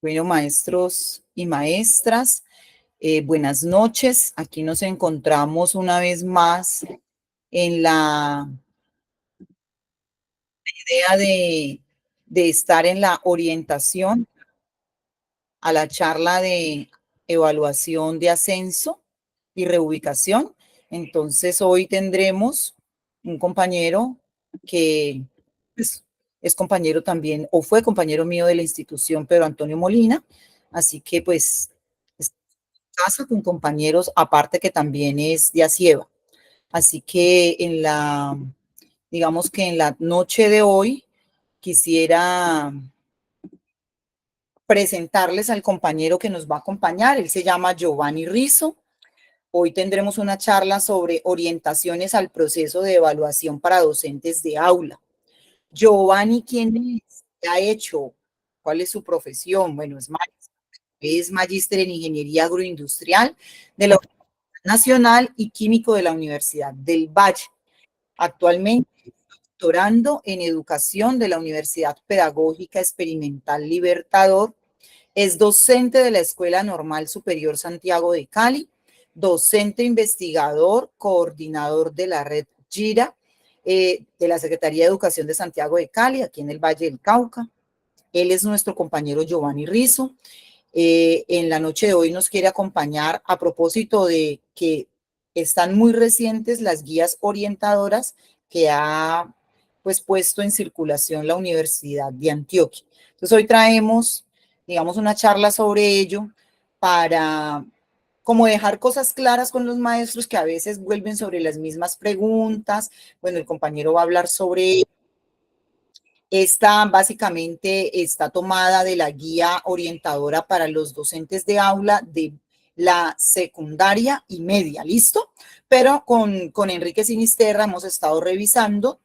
Bueno, maestros y maestras, buenas noches. Aquí nos encontramos una vez más en la idea de estar en la orientación a la charla de evaluación de ascenso y reubicación. Entonces, hoy tendremos un compañero que pues, es compañero también, o fue compañero mío de la institución, Pedro Antonio Molina. Así que, pues, casa con compañeros, aparte que también es de Asieva. Así que digamos que en la noche de hoy quisiera presentarles al compañero que nos va a acompañar. Él se llama Giovanni Rizzo. Hoy tendremos una charla sobre orientaciones al proceso de evaluación para docentes de aula. Giovanni, ¿quién es? ¿Qué ha hecho? ¿Cuál es su profesión? Bueno, es magíster en Ingeniería Agroindustrial de la Universidad Nacional y químico de la Universidad del Valle. Actualmente doctorando en Educación de la Universidad Pedagógica Experimental Libertador. Es docente de la Escuela Normal Superior Santiago de Cali, docente investigador, coordinador de la red GIRA, de la Secretaría de Educación de Santiago de Cali, aquí en el Valle del Cauca. Él es nuestro compañero Giovanni Rizzo. En la noche de hoy nos quiere acompañar a propósito de que están muy recientes las guías orientadoras que ha pues puesto en circulación la Universidad de Antioquia. Entonces hoy traemos, digamos, una charla sobre ello para como dejar cosas claras con los maestros que a veces vuelven sobre las mismas preguntas. Bueno, el compañero va a hablar sobre esta básicamente está tomada de la guía orientadora para los docentes de aula de la secundaria y media, ¿listo? Pero con Enrique Sinisterra hemos estado revisando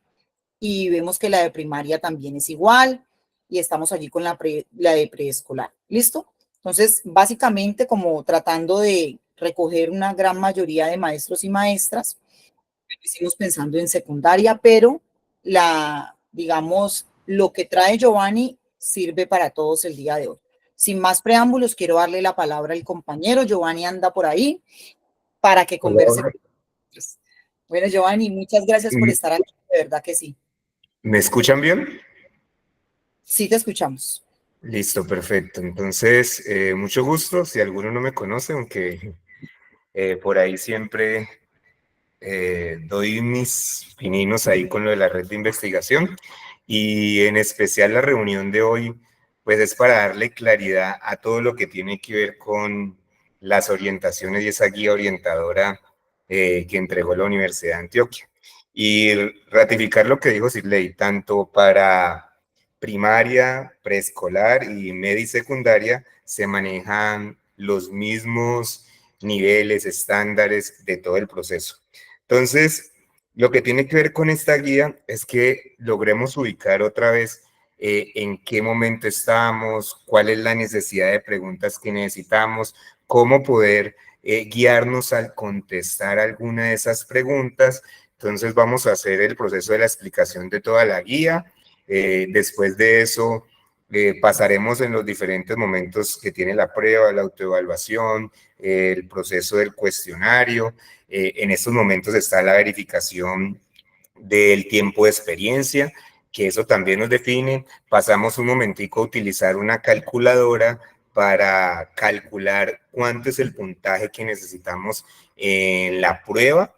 y vemos que la de primaria también es igual y estamos allí con la de preescolar, ¿listo? Entonces, básicamente como tratando de recoger una gran mayoría de maestros y maestras, hicimos pensando en secundaria, pero digamos, lo que trae Giovanni sirve para todos el día de hoy. Sin más preámbulos, quiero darle la palabra al compañero. Giovanni anda por ahí para que Hola, converse hola. con nosotros. Bueno, Giovanni, muchas gracias por ¿Me estar aquí, de verdad que sí. me escuchan bien? Sí te escuchamos. Listo, perfecto. Entonces, mucho gusto. Si alguno no me conoce, aunque por ahí siempre doy mis pininos ahí con lo de la red de investigación. Y en especial la reunión de hoy, pues es para darle claridad a todo lo que tiene que ver con las orientaciones y esa guía orientadora que entregó la Universidad de Antioquia. Y ratificar lo que dijo Sirley, tanto para primaria, preescolar y media y secundaria se manejan los mismos niveles, estándares de todo el proceso. Entonces, lo que tiene que ver con esta guía es que logremos ubicar otra vez en qué momento estamos, cuál es la necesidad de preguntas que necesitamos, cómo poder guiarnos al contestar alguna de esas preguntas. Entonces vamos a hacer el proceso de la explicación de toda la guía. Después de eso, pasaremos en los diferentes momentos que tiene la prueba, la autoevaluación, el proceso del cuestionario. En estos momentos está la verificación del tiempo de experiencia, que eso también nos define. Pasamos un momentico a utilizar una calculadora para calcular cuánto es el puntaje que necesitamos en la prueba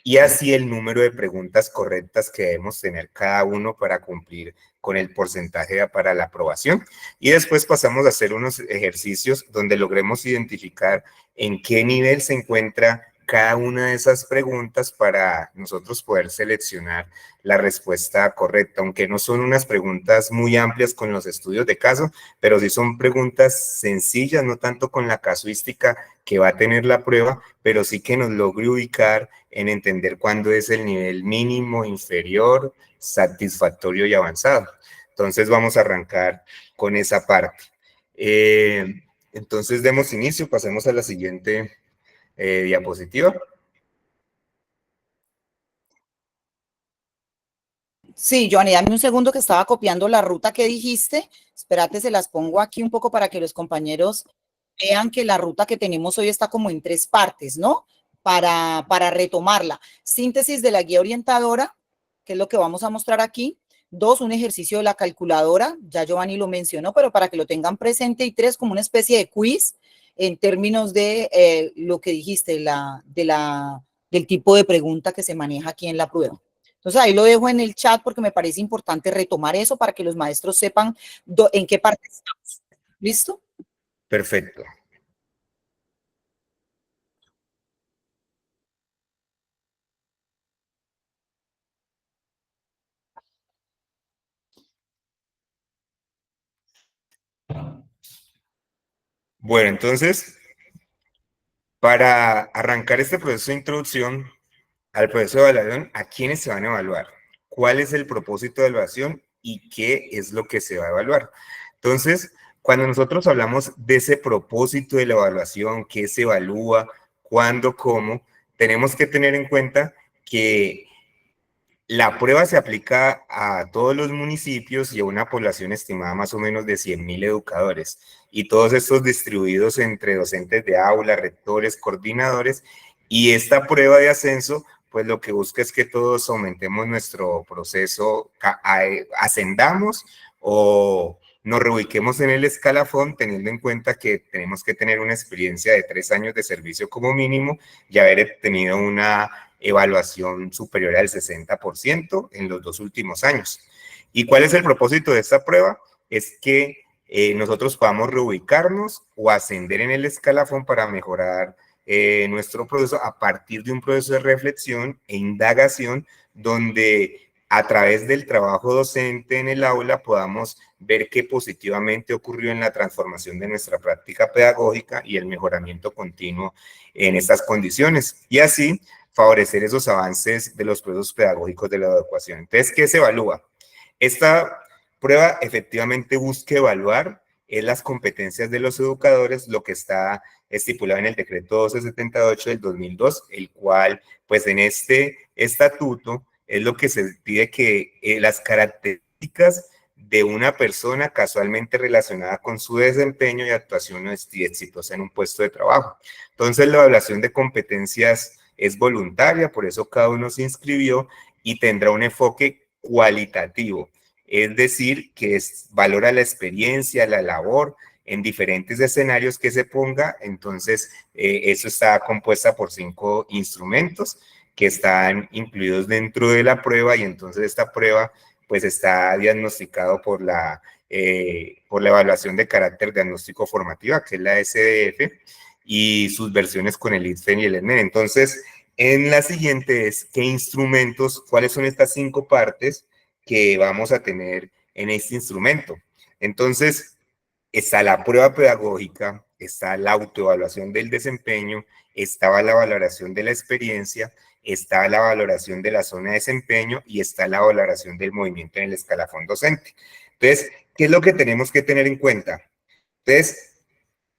y así el número de preguntas correctas que debemos tener cada uno para cumplir con el porcentaje para la aprobación. Y después pasamos a hacer unos ejercicios donde logremos identificar en qué nivel se encuentra cada una de esas preguntas para nosotros poder seleccionar la respuesta correcta, aunque no son unas preguntas muy amplias con los estudios de caso, pero sí son preguntas sencillas, no tanto con la casuística que va a tener la prueba, pero sí que nos logre ubicar en entender cuándo es el nivel mínimo, inferior, satisfactorio y avanzado. Entonces vamos a arrancar con esa parte. Entonces demos inicio, pasemos a la siguiente diapositiva. Sí, Joanny, dame un segundo que estaba copiando la ruta que dijiste. Espérate, se las pongo aquí un poco para que los compañeros vean que la ruta que tenemos hoy está como en tres partes, ¿no? Para retomarla. Síntesis de la guía orientadora, que es lo que vamos a mostrar aquí. Dos, un ejercicio de la calculadora, ya Giovanni lo mencionó, pero para que lo tengan presente. Y tres, como una especie de quiz en términos de lo que dijiste, del tipo de pregunta que se maneja aquí en la prueba. Entonces ahí lo dejo en el chat porque me parece importante retomar eso para que los maestros sepan en qué parte estamos. ¿Listo? Perfecto. Bueno, entonces, para arrancar este proceso de introducción al proceso de evaluación, ¿a quiénes se van a evaluar? ¿Cuál es el propósito de evaluación y qué es lo que se va a evaluar? Entonces, cuando nosotros hablamos de ese propósito de la evaluación, qué se evalúa, cuándo, cómo, tenemos que tener en cuenta que la prueba se aplica a todos los municipios y a una población estimada más o menos de 100.000 educadores, y todos estos distribuidos entre docentes de aula, rectores, coordinadores, y esta prueba de ascenso, pues lo que busca es que todos aumentemos nuestro proceso, ascendamos o nos reubiquemos en el escalafón, teniendo en cuenta que tenemos que tener una experiencia de 3 años de servicio como mínimo y haber tenido una evaluación superior al 60% en los 2 últimos años. ¿Y cuál es el propósito de esta prueba? Es que nosotros podamos reubicarnos o ascender en el escalafón para mejorar nuestro proceso a partir de un proceso de reflexión e indagación donde a través del trabajo docente en el aula podamos ver qué positivamente ocurrió en la transformación de nuestra práctica pedagógica y el mejoramiento continuo en estas condiciones. Y así favorecer esos avances de los procesos pedagógicos de la educación. Entonces, ¿qué se evalúa? Esta prueba efectivamente busca evaluar las competencias de los educadores, lo que está estipulado en el decreto 1278 del 2002, el cual, pues en este estatuto, es lo que se pide que las características de una persona casualmente relacionada con su desempeño y actuación exitosa en un puesto de trabajo. Entonces, la evaluación de competencias es voluntaria, por eso cada uno se inscribió y tendrá un enfoque cualitativo, es decir, que valora la experiencia, la labor en diferentes escenarios que se ponga. Entonces, eso está compuesta por 5 instrumentos que están incluidos dentro de la prueba, y entonces esta prueba pues está diagnosticado por la evaluación de carácter diagnóstico formativa, que es la SDF, y sus versiones con el ITFEN y el EDMEN. Entonces, en la siguiente es qué instrumentos, cuáles son estas 5 partes que vamos a tener en este instrumento. Entonces, está la prueba pedagógica, está la autoevaluación del desempeño, estaba la valoración de la experiencia, está la valoración de la zona de desempeño y está la valoración del movimiento en el escalafón docente. Entonces, ¿qué es lo que tenemos que tener en cuenta? Entonces,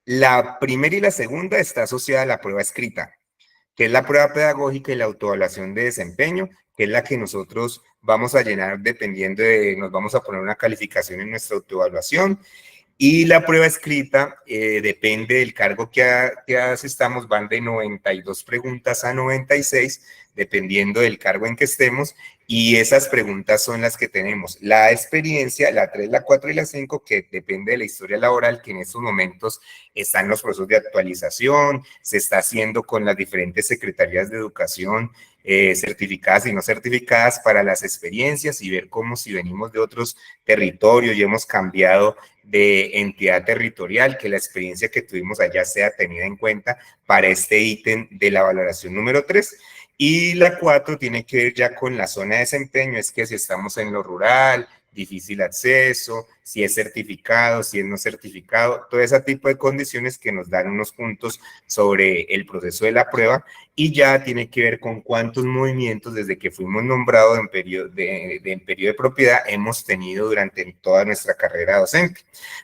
la primera y la segunda está asociada a la prueba escrita, que es la prueba pedagógica y la autoevaluación de desempeño, que es la que nosotros vamos a llenar dependiendo de, nos vamos a poner una calificación en nuestra autoevaluación. Y la prueba escrita depende del cargo que asistamos, van de 92 preguntas a 96, dependiendo del cargo en que estemos, y esas preguntas son las que tenemos. La experiencia, la 3, la 4 y la 5, que depende de la historia laboral, que en estos momentos están los procesos de actualización, se está haciendo con las diferentes secretarías de educación, certificadas y no certificadas para las experiencias, y ver cómo si venimos de otros territorios y hemos cambiado de entidad territorial, que la experiencia que tuvimos allá sea tenida en cuenta para este ítem de la valoración número 3. Y la 4 tiene que ver ya con la zona de desempeño, es que si estamos en lo rural, difícil acceso, si es certificado, si es no certificado, todo ese tipo de condiciones que nos dan unos puntos sobre el proceso de la prueba. Y ya tiene que ver con cuántos movimientos desde que fuimos nombrados en periodo de propiedad hemos tenido durante toda nuestra carrera docente.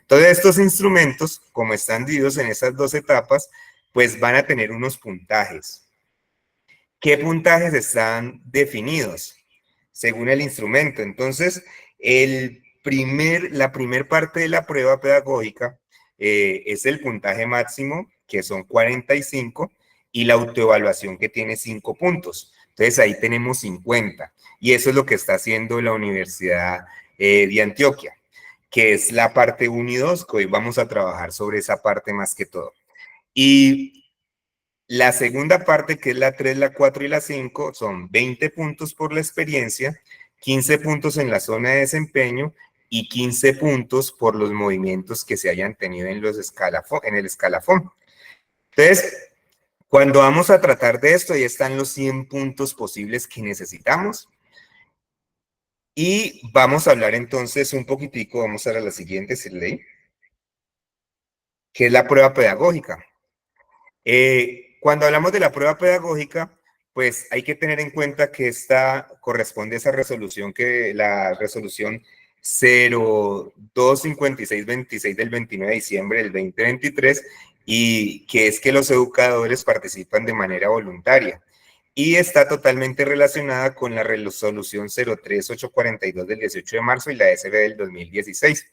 Todos estos instrumentos, como están divididos en esas 2 etapas, pues van a tener unos puntajes. ¿Qué puntajes están definidos? según el instrumento. Entonces, la primer parte de la prueba pedagógica es el puntaje máximo, que son 45, y la autoevaluación, que tiene 5 puntos. Entonces, ahí tenemos 50. Y eso es lo que está haciendo la Universidad de Antioquia, que es la parte 1 y 2, que hoy vamos a trabajar sobre esa parte más que todo. Y la segunda parte, que es la 3, la 4 y la 5, son 20 puntos por la experiencia, 15 puntos en la zona de desempeño y 15 puntos por los movimientos que se hayan tenido en el escalafón. Entonces, cuando vamos a tratar de esto, ahí están los 100 puntos posibles que necesitamos. Y vamos a hablar entonces un poquitico, vamos a la siguiente, Sirley, que es la prueba pedagógica. Cuando hablamos de la prueba pedagógica, pues hay que tener en cuenta que esta corresponde a esa resolución, la resolución 025626 del 29 de diciembre del 2023, y que es que los educadores participan de manera voluntaria. Y está totalmente relacionada con la resolución 03842 del 18 de marzo y la SB del 2016.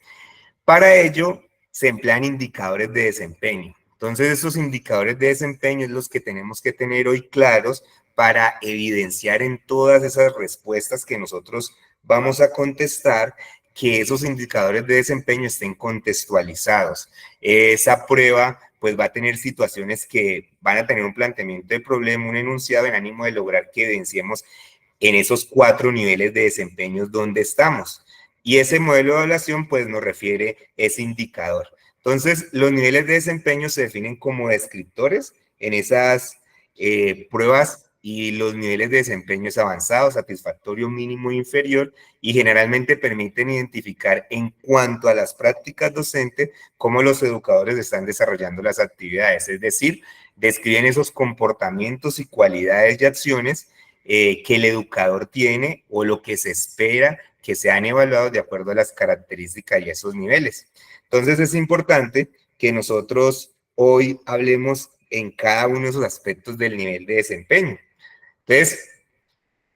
Para ello, se emplean indicadores de desempeño. Entonces, esos indicadores de desempeño es los que tenemos que tener hoy claros para evidenciar en todas esas respuestas que nosotros vamos a contestar, que esos indicadores de desempeño estén contextualizados. Esa prueba pues va a tener situaciones que van a tener un planteamiento de problema, un enunciado en ánimo de lograr que evidenciemos en esos 4 niveles de desempeño donde estamos. Y ese modelo de evaluación pues nos refiere ese indicador. Entonces, los niveles de desempeño se definen como descriptores en esas pruebas, y los niveles de desempeño es avanzado, satisfactorio, mínimo e inferior, y generalmente permiten identificar en cuanto a las prácticas docentes cómo los educadores están desarrollando las actividades, es decir, describen esos comportamientos y cualidades y acciones que el educador tiene o lo que se espera que sean evaluados de acuerdo a las características y esos niveles. Entonces es importante que nosotros hoy hablemos en cada uno de esos aspectos del nivel de desempeño. Entonces,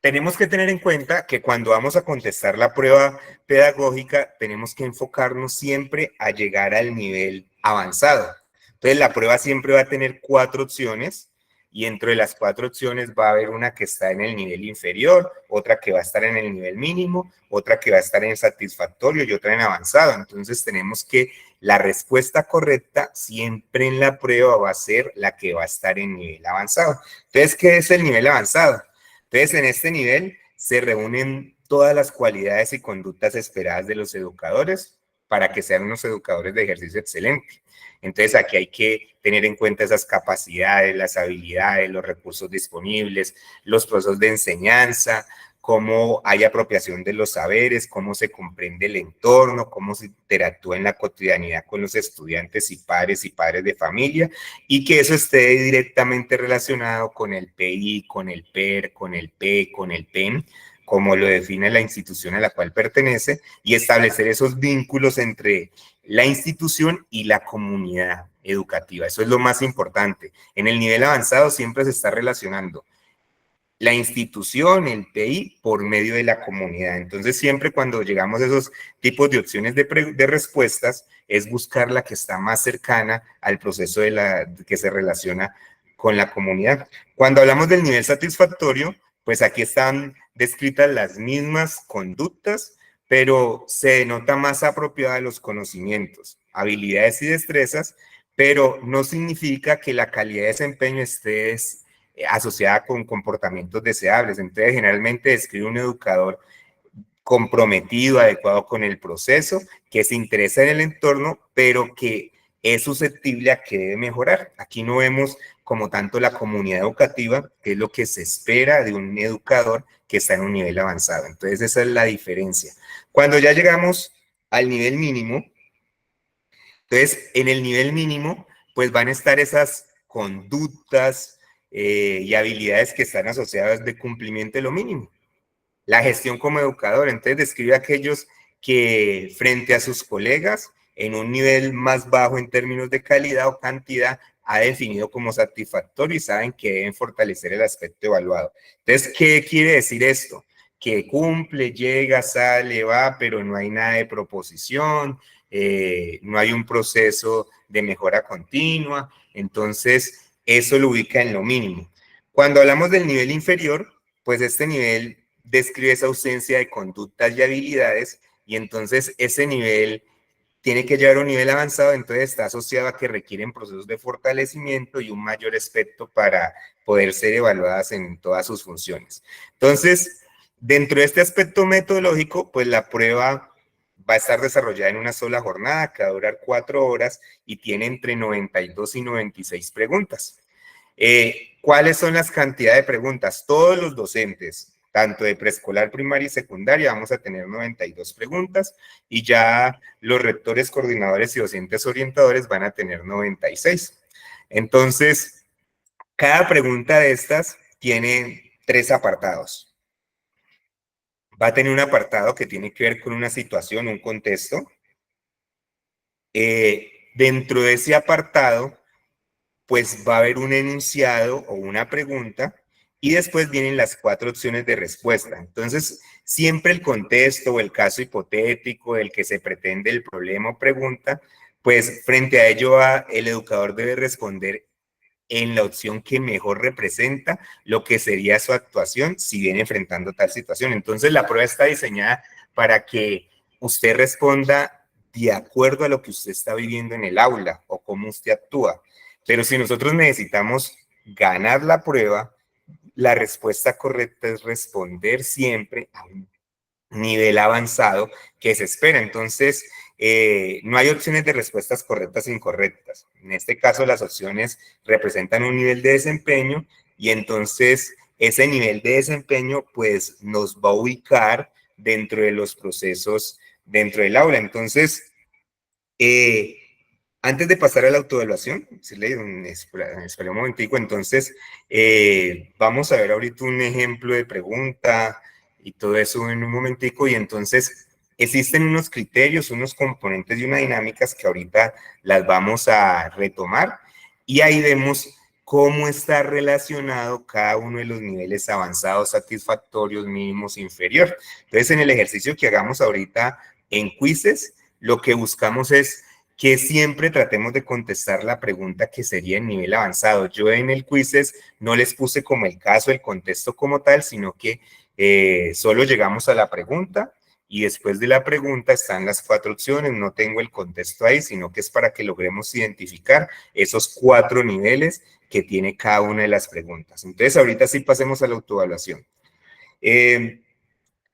tenemos que tener en cuenta que cuando vamos a contestar la prueba pedagógica, tenemos que enfocarnos siempre a llegar al nivel avanzado. Entonces, la prueba siempre va a tener 4 opciones, y entre las 4 opciones va a haber una que está en el nivel inferior, otra que va a estar en el nivel mínimo, otra que va a estar en satisfactorio y otra en avanzado. Entonces, tenemos que la respuesta correcta siempre en la prueba va a ser la que va a estar en nivel avanzado. Entonces, ¿qué es el nivel avanzado? Entonces, en este nivel se reúnen todas las cualidades y conductas esperadas de los educadores para que sean unos educadores de ejercicio excelente. Entonces, aquí hay que tener en cuenta esas capacidades, las habilidades, los recursos disponibles, los procesos de enseñanza, cómo hay apropiación de los saberes, cómo se comprende el entorno, cómo se interactúa en la cotidianidad con los estudiantes y padres de familia, y que eso esté directamente relacionado con el PI, con el PER, con el P, con el PEN, como lo define la institución a la cual pertenece, y establecer esos vínculos entre la institución y la comunidad educativa. Eso es lo más importante. En el nivel avanzado siempre se está relacionando la institución, el PI, por medio de la comunidad. Entonces, siempre cuando llegamos a esos tipos de opciones de respuestas, es buscar la que está más cercana al proceso que se relaciona con la comunidad. Cuando hablamos del nivel satisfactorio, pues aquí están descritas las mismas conductas, pero se denota más apropiada de los conocimientos, habilidades y destrezas, pero no significa que la calidad de desempeño esté asociada con comportamientos deseables. Entonces, generalmente describe un educador comprometido, adecuado con el proceso, que se interesa en el entorno, pero que es susceptible a que debe mejorar. Aquí no vemos como tanto la comunidad educativa, que es lo que se espera de un educador que está en un nivel avanzado. Entonces, esa es la diferencia. Cuando ya llegamos al nivel mínimo, entonces, en el nivel mínimo, pues van a estar esas conductas y habilidades que están asociadas de cumplimiento de lo mínimo. La gestión como educador, entonces describe a aquellos que frente a sus colegas, en un nivel más bajo en términos de calidad o cantidad, ha definido como satisfactorio y saben que deben fortalecer el aspecto evaluado. Entonces, ¿qué quiere decir esto? que cumple, llega, sale, va, pero no hay nada de proposición, no hay un proceso de mejora continua, entonces eso lo ubica en lo mínimo. Cuando hablamos del nivel inferior, pues este nivel describe esa ausencia de conductas y habilidades, y entonces ese nivel tiene que llevar a un nivel avanzado, entonces está asociado a que requieren procesos de fortalecimiento y un mayor aspecto para poder ser evaluadas en todas sus funciones. Entonces, dentro de este aspecto metodológico, pues la prueba va a estar desarrollada en una sola jornada, que va a durar 4 horas y tiene entre 92 y 96 preguntas. ¿Cuáles son las cantidades de preguntas? Todos los docentes, tanto de preescolar, primaria y secundaria, vamos a tener 92 preguntas y ya los rectores, coordinadores y docentes orientadores van a tener 96. Entonces, cada pregunta de estas tiene 3 apartados. Va a tener un apartado que tiene que ver con una situación, un contexto. Dentro de ese apartado, pues va a haber un enunciado o una pregunta y después vienen las 4 opciones de respuesta. Entonces, siempre el contexto o el caso hipotético del que se pretende el problema o pregunta, pues frente a ello el educador debe responder en la opción que mejor representa lo que sería su actuación si viene enfrentando tal situación. Entonces, la prueba está diseñada para que usted responda de acuerdo a lo que usted está viviendo en el aula o cómo usted actúa. Pero si nosotros necesitamos ganar la prueba, la respuesta correcta es responder siempre a un nivel avanzado que se espera. Entonces, no hay opciones de respuestas correctas e incorrectas. En este caso, las opciones representan un nivel de desempeño y entonces ese nivel de desempeño pues nos va a ubicar dentro de los procesos dentro del aula. Entonces, antes de pasar a la autoevaluación, espera un momentico, entonces vamos a ver ahorita un ejemplo de pregunta y todo eso en un momentico, y entonces existen unos criterios, unos componentes y unas dinámicas que ahorita las vamos a retomar, y ahí vemos cómo está relacionado cada uno de los niveles avanzados, satisfactorios, mínimos, inferior. Entonces, en el ejercicio que hagamos ahorita en quizzes, lo que buscamos es que siempre tratemos de contestar la pregunta que sería en nivel avanzado. Yo en el quizzes no les puse como el caso, el contexto como tal, sino que solo llegamos a la pregunta y después de la pregunta están las 4 opciones, no tengo el contexto ahí, sino que es para que logremos identificar esos 4 niveles que tiene cada una de las preguntas. Entonces, ahorita sí pasemos a la autoevaluación.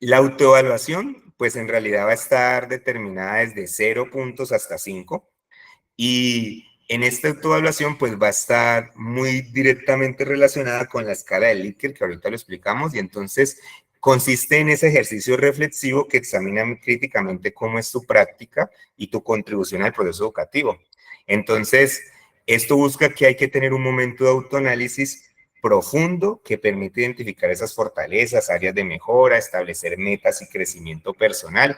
La autoevaluación, pues en realidad va a estar determinada desde 0 puntos hasta 5. Y en esta autoevaluación, pues va a estar muy directamente relacionada con la escala de Likert, que ahorita lo explicamos, y entonces consiste en ese ejercicio reflexivo que examina críticamente cómo es tu práctica y tu contribución al proceso educativo. Entonces, esto busca que hay que tener un momento de autoanálisis profundo que permite identificar esas fortalezas, áreas de mejora, establecer metas y crecimiento personal.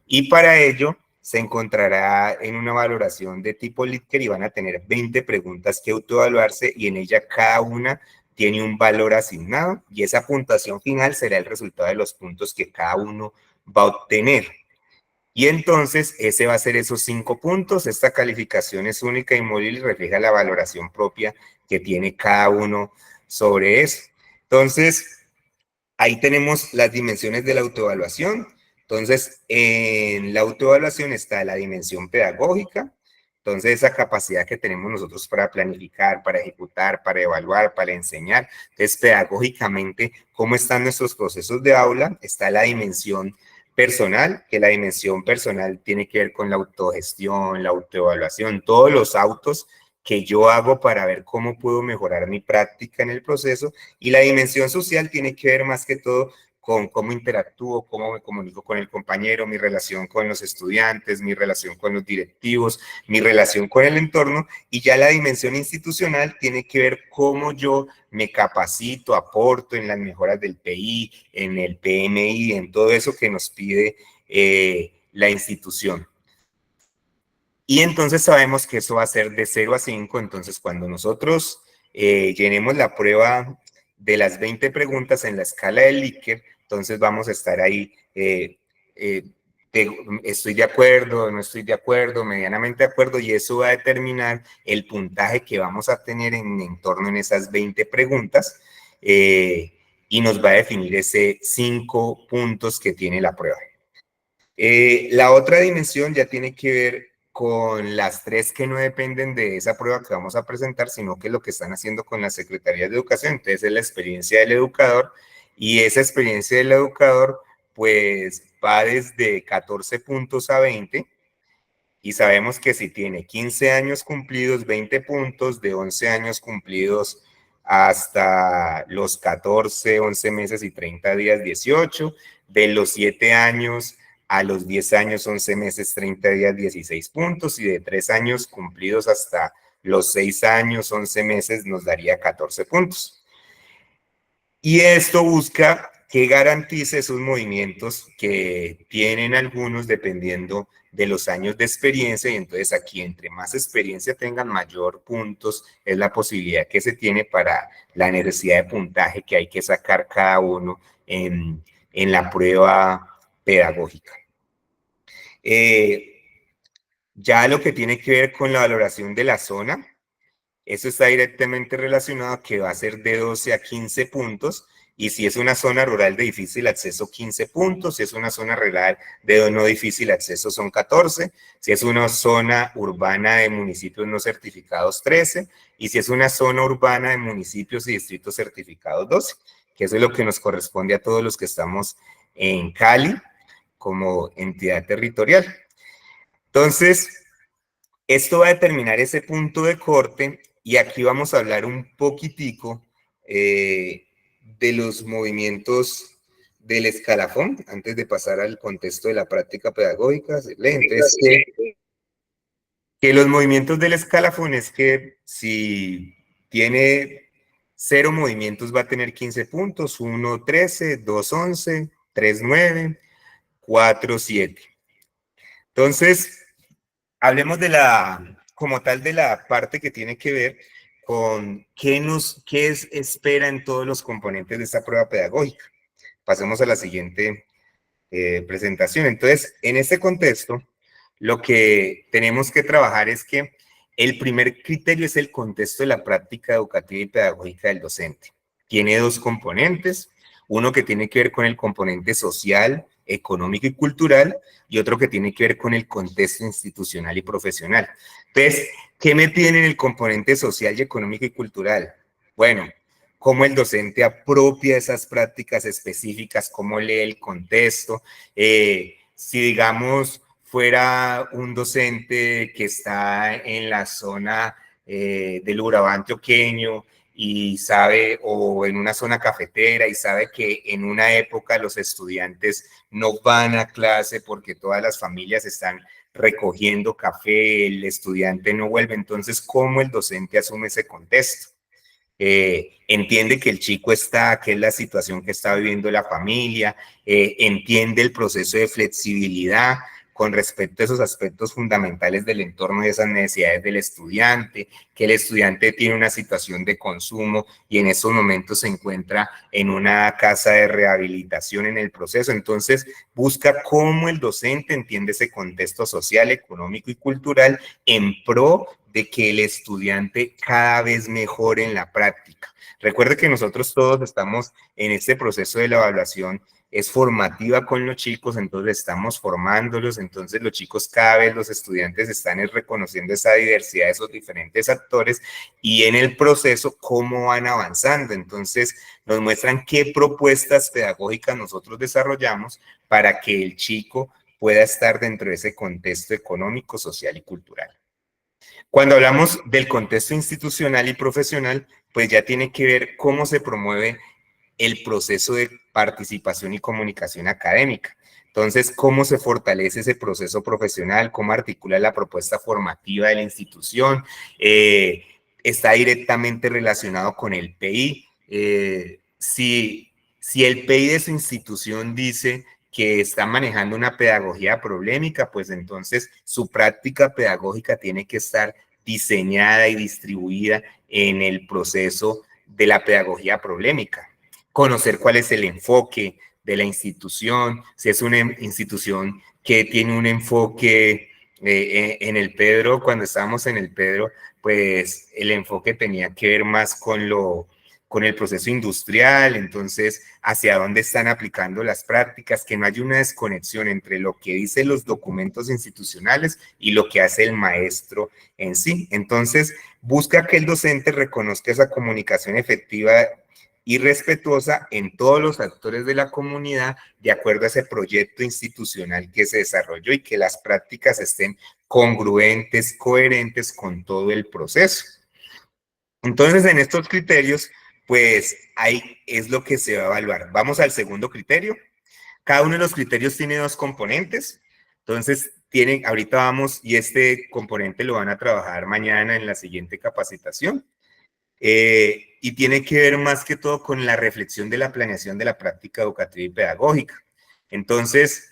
Y para ello se encontrará en una valoración de tipo Likert y van a tener 20 preguntas que autoevaluarse y en ella cada una tiene un valor asignado y esa puntuación final será el resultado de los puntos que cada uno va a obtener. Y entonces ese va a ser esos 5 puntos. Esta calificación es única y móvil y refleja la valoración propia que tiene cada uno sobre eso. Entonces, ahí tenemos las dimensiones de la autoevaluación. Entonces, en la autoevaluación está la dimensión pedagógica. Entonces, esa capacidad que tenemos nosotros para planificar, para ejecutar, para evaluar, para enseñar. Entonces, pedagógicamente, ¿cómo están nuestros procesos de aula? Está la dimensión personal, que la dimensión personal tiene que ver con la autogestión, la autoevaluación, todos los autos que yo hago para ver cómo puedo mejorar mi práctica en el proceso, y la dimensión social tiene que ver más que todo con cómo interactúo, cómo me comunico con el compañero, mi relación con los estudiantes, mi relación con los directivos, mi relación con el entorno, y ya la dimensión institucional tiene que ver cómo yo me capacito, aporto en las mejoras del PI, en el PMI, en todo eso que nos pide la institución. Y entonces sabemos que eso va a ser de 0 a 5, entonces cuando nosotros llenemos la prueba de las 20 preguntas en la escala de Likert, Entonces vamos a estar ahí, estoy de acuerdo, no estoy de acuerdo, medianamente de acuerdo, y eso va a determinar el puntaje que vamos a tener en torno en esas 20 preguntas, y nos va a definir ese 5 puntos que tiene la prueba. La otra dimensión ya tiene que ver con las 3 que no dependen de esa prueba que vamos a presentar, sino que lo que están haciendo con las secretarías de educación. Entonces es la experiencia del educador, y esa experiencia del educador pues va desde 14 puntos a 20, y sabemos que si tiene 15 años cumplidos, 20 puntos, de 11 años cumplidos hasta los 14, 11 meses y 30 días, 18, de los 7 años a los 10 años, 11 meses, 30 días, 16 puntos, y de 3 años cumplidos hasta los 6 años, 11 meses, nos daría 14 puntos. Y esto busca que garantice esos movimientos que tienen algunos dependiendo de los años de experiencia, y entonces aquí entre más experiencia tengan, mayor puntos es la posibilidad que se tiene para la necesidad de puntaje que hay que sacar cada uno en la prueba pedagógica. Ya lo que tiene que ver con la valoración de la zona, eso está directamente relacionado a que va a ser de 12 a 15 puntos, y si es una zona rural de difícil acceso, 15 puntos, si es una zona rural de no difícil acceso, son 14, si es una zona urbana de municipios no certificados, 13, y si es una zona urbana de municipios y distritos certificados, 12, que eso es lo que nos corresponde a todos los que estamos en Cali como entidad territorial. Entonces, esto va a determinar ese punto de corte, y aquí vamos a hablar un poquitico de los movimientos del escalafón, antes de pasar al contexto de la práctica pedagógica. Entonces, que los movimientos del escalafón es que si tiene 0 movimientos va a tener 15 puntos, 1, 13, 2, 11, 3, 9, 4, 7. Entonces, hablemos de como tal, de la parte que tiene que ver con qué espera en todos los componentes de esta prueba pedagógica. Pasemos a la siguiente presentación. Entonces, en este contexto, lo que tenemos que trabajar es que el primer criterio es el contexto de la práctica educativa y pedagógica del docente. Tiene 2 componentes, uno que tiene que ver con el componente social, económico y cultural, y otro que tiene que ver con el contexto institucional y profesional. Entonces, ¿qué me tiene en el componente social y económico y cultural? Bueno, cómo el docente apropia esas prácticas específicas, cómo lee el contexto. Si digamos fuera un docente que está en la zona del Urabá antioqueño y sabe, o en una zona cafetera, y sabe que en una época los estudiantes no van a clase porque todas las familias están recogiendo café, el estudiante no vuelve. Entonces, ¿cómo el docente asume ese contexto? Entiende que el chico está, que es la situación que está viviendo la familia, entiende el proceso de flexibilidad con respecto a esos aspectos fundamentales del entorno y de esas necesidades del estudiante, que el estudiante tiene una situación de consumo y en esos momentos se encuentra en una casa de rehabilitación en el proceso. Entonces, busca cómo el docente entiende ese contexto social, económico y cultural en pro de que el estudiante cada vez mejore en la práctica. Recuerde que nosotros todos estamos en este proceso de la evaluación, es formativa con los chicos, entonces estamos formándolos, entonces los chicos cada vez, los estudiantes están reconociendo esa diversidad de esos diferentes actores, y en el proceso cómo van avanzando. Entonces nos muestran qué propuestas pedagógicas nosotros desarrollamos para que el chico pueda estar dentro de ese contexto económico, social y cultural. Cuando hablamos del contexto institucional y profesional, pues ya tiene que ver cómo se promueve el proceso de participación y comunicación académica. Entonces, ¿cómo se fortalece ese proceso profesional? ¿Cómo articula la propuesta formativa de la institución? Está directamente relacionado con el PI. Si el PI de su institución dice que está manejando una pedagogía problemática, pues entonces su práctica pedagógica tiene que estar diseñada y distribuida en el proceso de la pedagogía problemática. Conocer cuál es el enfoque, de la institución, si es una institución que tiene un enfoque en el Pedro, cuando estábamos en el Pedro, pues el enfoque tenía que ver más con el proceso industrial, entonces hacia dónde están aplicando las prácticas, que no hay una desconexión entre lo que dicen los documentos institucionales y lo que hace el maestro en sí. Entonces, busca que el docente reconozca esa comunicación efectiva y respetuosa en todos los actores de la comunidad de acuerdo a ese proyecto institucional que se desarrolló y que las prácticas estén congruentes, coherentes con todo el proceso. Entonces, en estos criterios, pues ahí es lo que se va a evaluar. Vamos al segundo criterio. Cada uno de los criterios tiene dos componentes. Entonces, ahorita vamos, y este componente lo van a trabajar mañana en la siguiente capacitación. Y tiene que ver más que todo con la reflexión de la planeación de la práctica educativa y pedagógica. Entonces,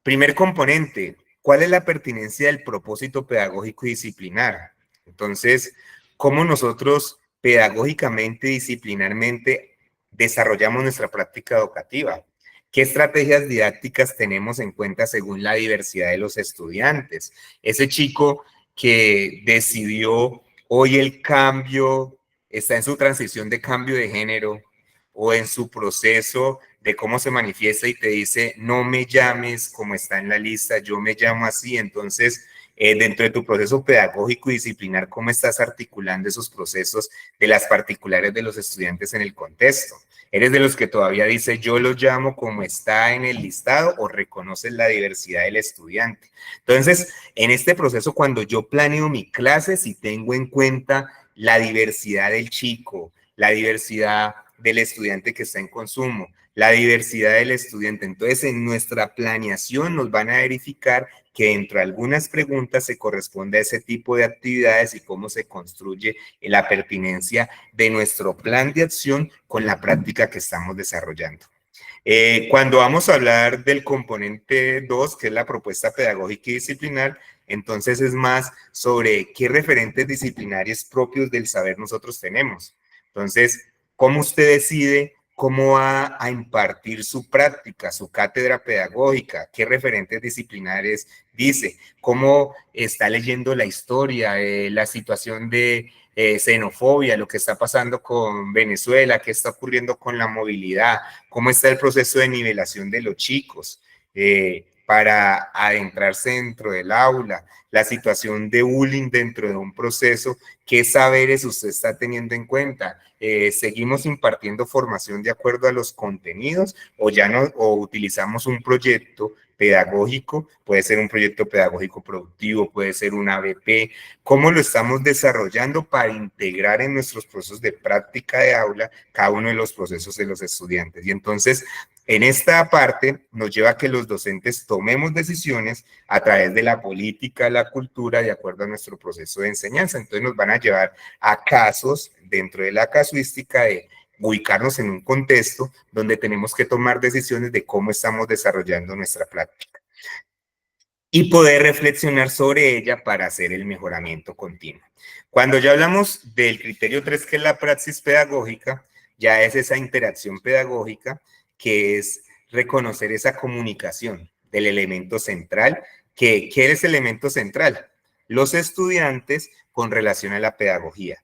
primer componente, ¿cuál es la pertinencia del propósito pedagógico y disciplinar? Entonces, ¿cómo nosotros pedagógicamente, disciplinarmente desarrollamos nuestra práctica educativa? ¿Qué estrategias didácticas tenemos en cuenta según la diversidad de los estudiantes? Ese chico que decidió hoy el cambio, está en su transición de cambio de género o en su proceso de cómo se manifiesta y te dice, no me llames como está en la lista, yo me llamo así. Entonces, dentro de tu proceso pedagógico y disciplinar, ¿cómo estás articulando esos procesos de las particulares de los estudiantes en el contexto? ¿Eres de los que todavía dice, yo lo llamo como está en el listado, o reconoces la diversidad del estudiante? Entonces, en este proceso, cuando yo planeo mi clase, si tengo en cuenta la diversidad del chico, la diversidad del estudiante que está en consumo, la diversidad del estudiante. Entonces, en nuestra planeación nos van a verificar que dentro de algunas preguntas se corresponde a ese tipo de actividades y cómo se construye la pertinencia de nuestro plan de acción con la práctica que estamos desarrollando. Cuando vamos a hablar del componente 2, que es la propuesta pedagógica y disciplinar, entonces es más sobre qué referentes disciplinarios propios del saber nosotros tenemos. Entonces, ¿cómo usted decide cómo va a impartir su práctica, su cátedra pedagógica? ¿Qué referentes disciplinares dice? ¿Cómo está leyendo la historia, la situación de xenofobia, lo que está pasando con Venezuela, qué está ocurriendo con la movilidad, cómo está el proceso de nivelación de los chicos para adentrarse dentro del aula, la situación de bullying dentro de un proceso, qué saberes usted está teniendo en cuenta? ¿Seguimos impartiendo formación de acuerdo a los contenidos o utilizamos un proyecto pedagógico? Puede ser un proyecto pedagógico productivo, puede ser un ABP. ¿Cómo lo estamos desarrollando para integrar en nuestros procesos de práctica de aula cada uno de los procesos de los estudiantes? Y entonces, en esta parte nos lleva a que los docentes tomemos decisiones a través de la política, la cultura, de acuerdo a nuestro proceso de enseñanza. Entonces nos van a llevar a casos dentro de la casuística de ubicarnos en un contexto donde tenemos que tomar decisiones de cómo estamos desarrollando nuestra práctica y poder reflexionar sobre ella para hacer el mejoramiento continuo. Cuando ya hablamos del criterio 3, que es la praxis pedagógica, ya es esa interacción pedagógica, que es reconocer esa comunicación del elemento central. ¿Qué es el elemento central? Los estudiantes con relación a la pedagogía.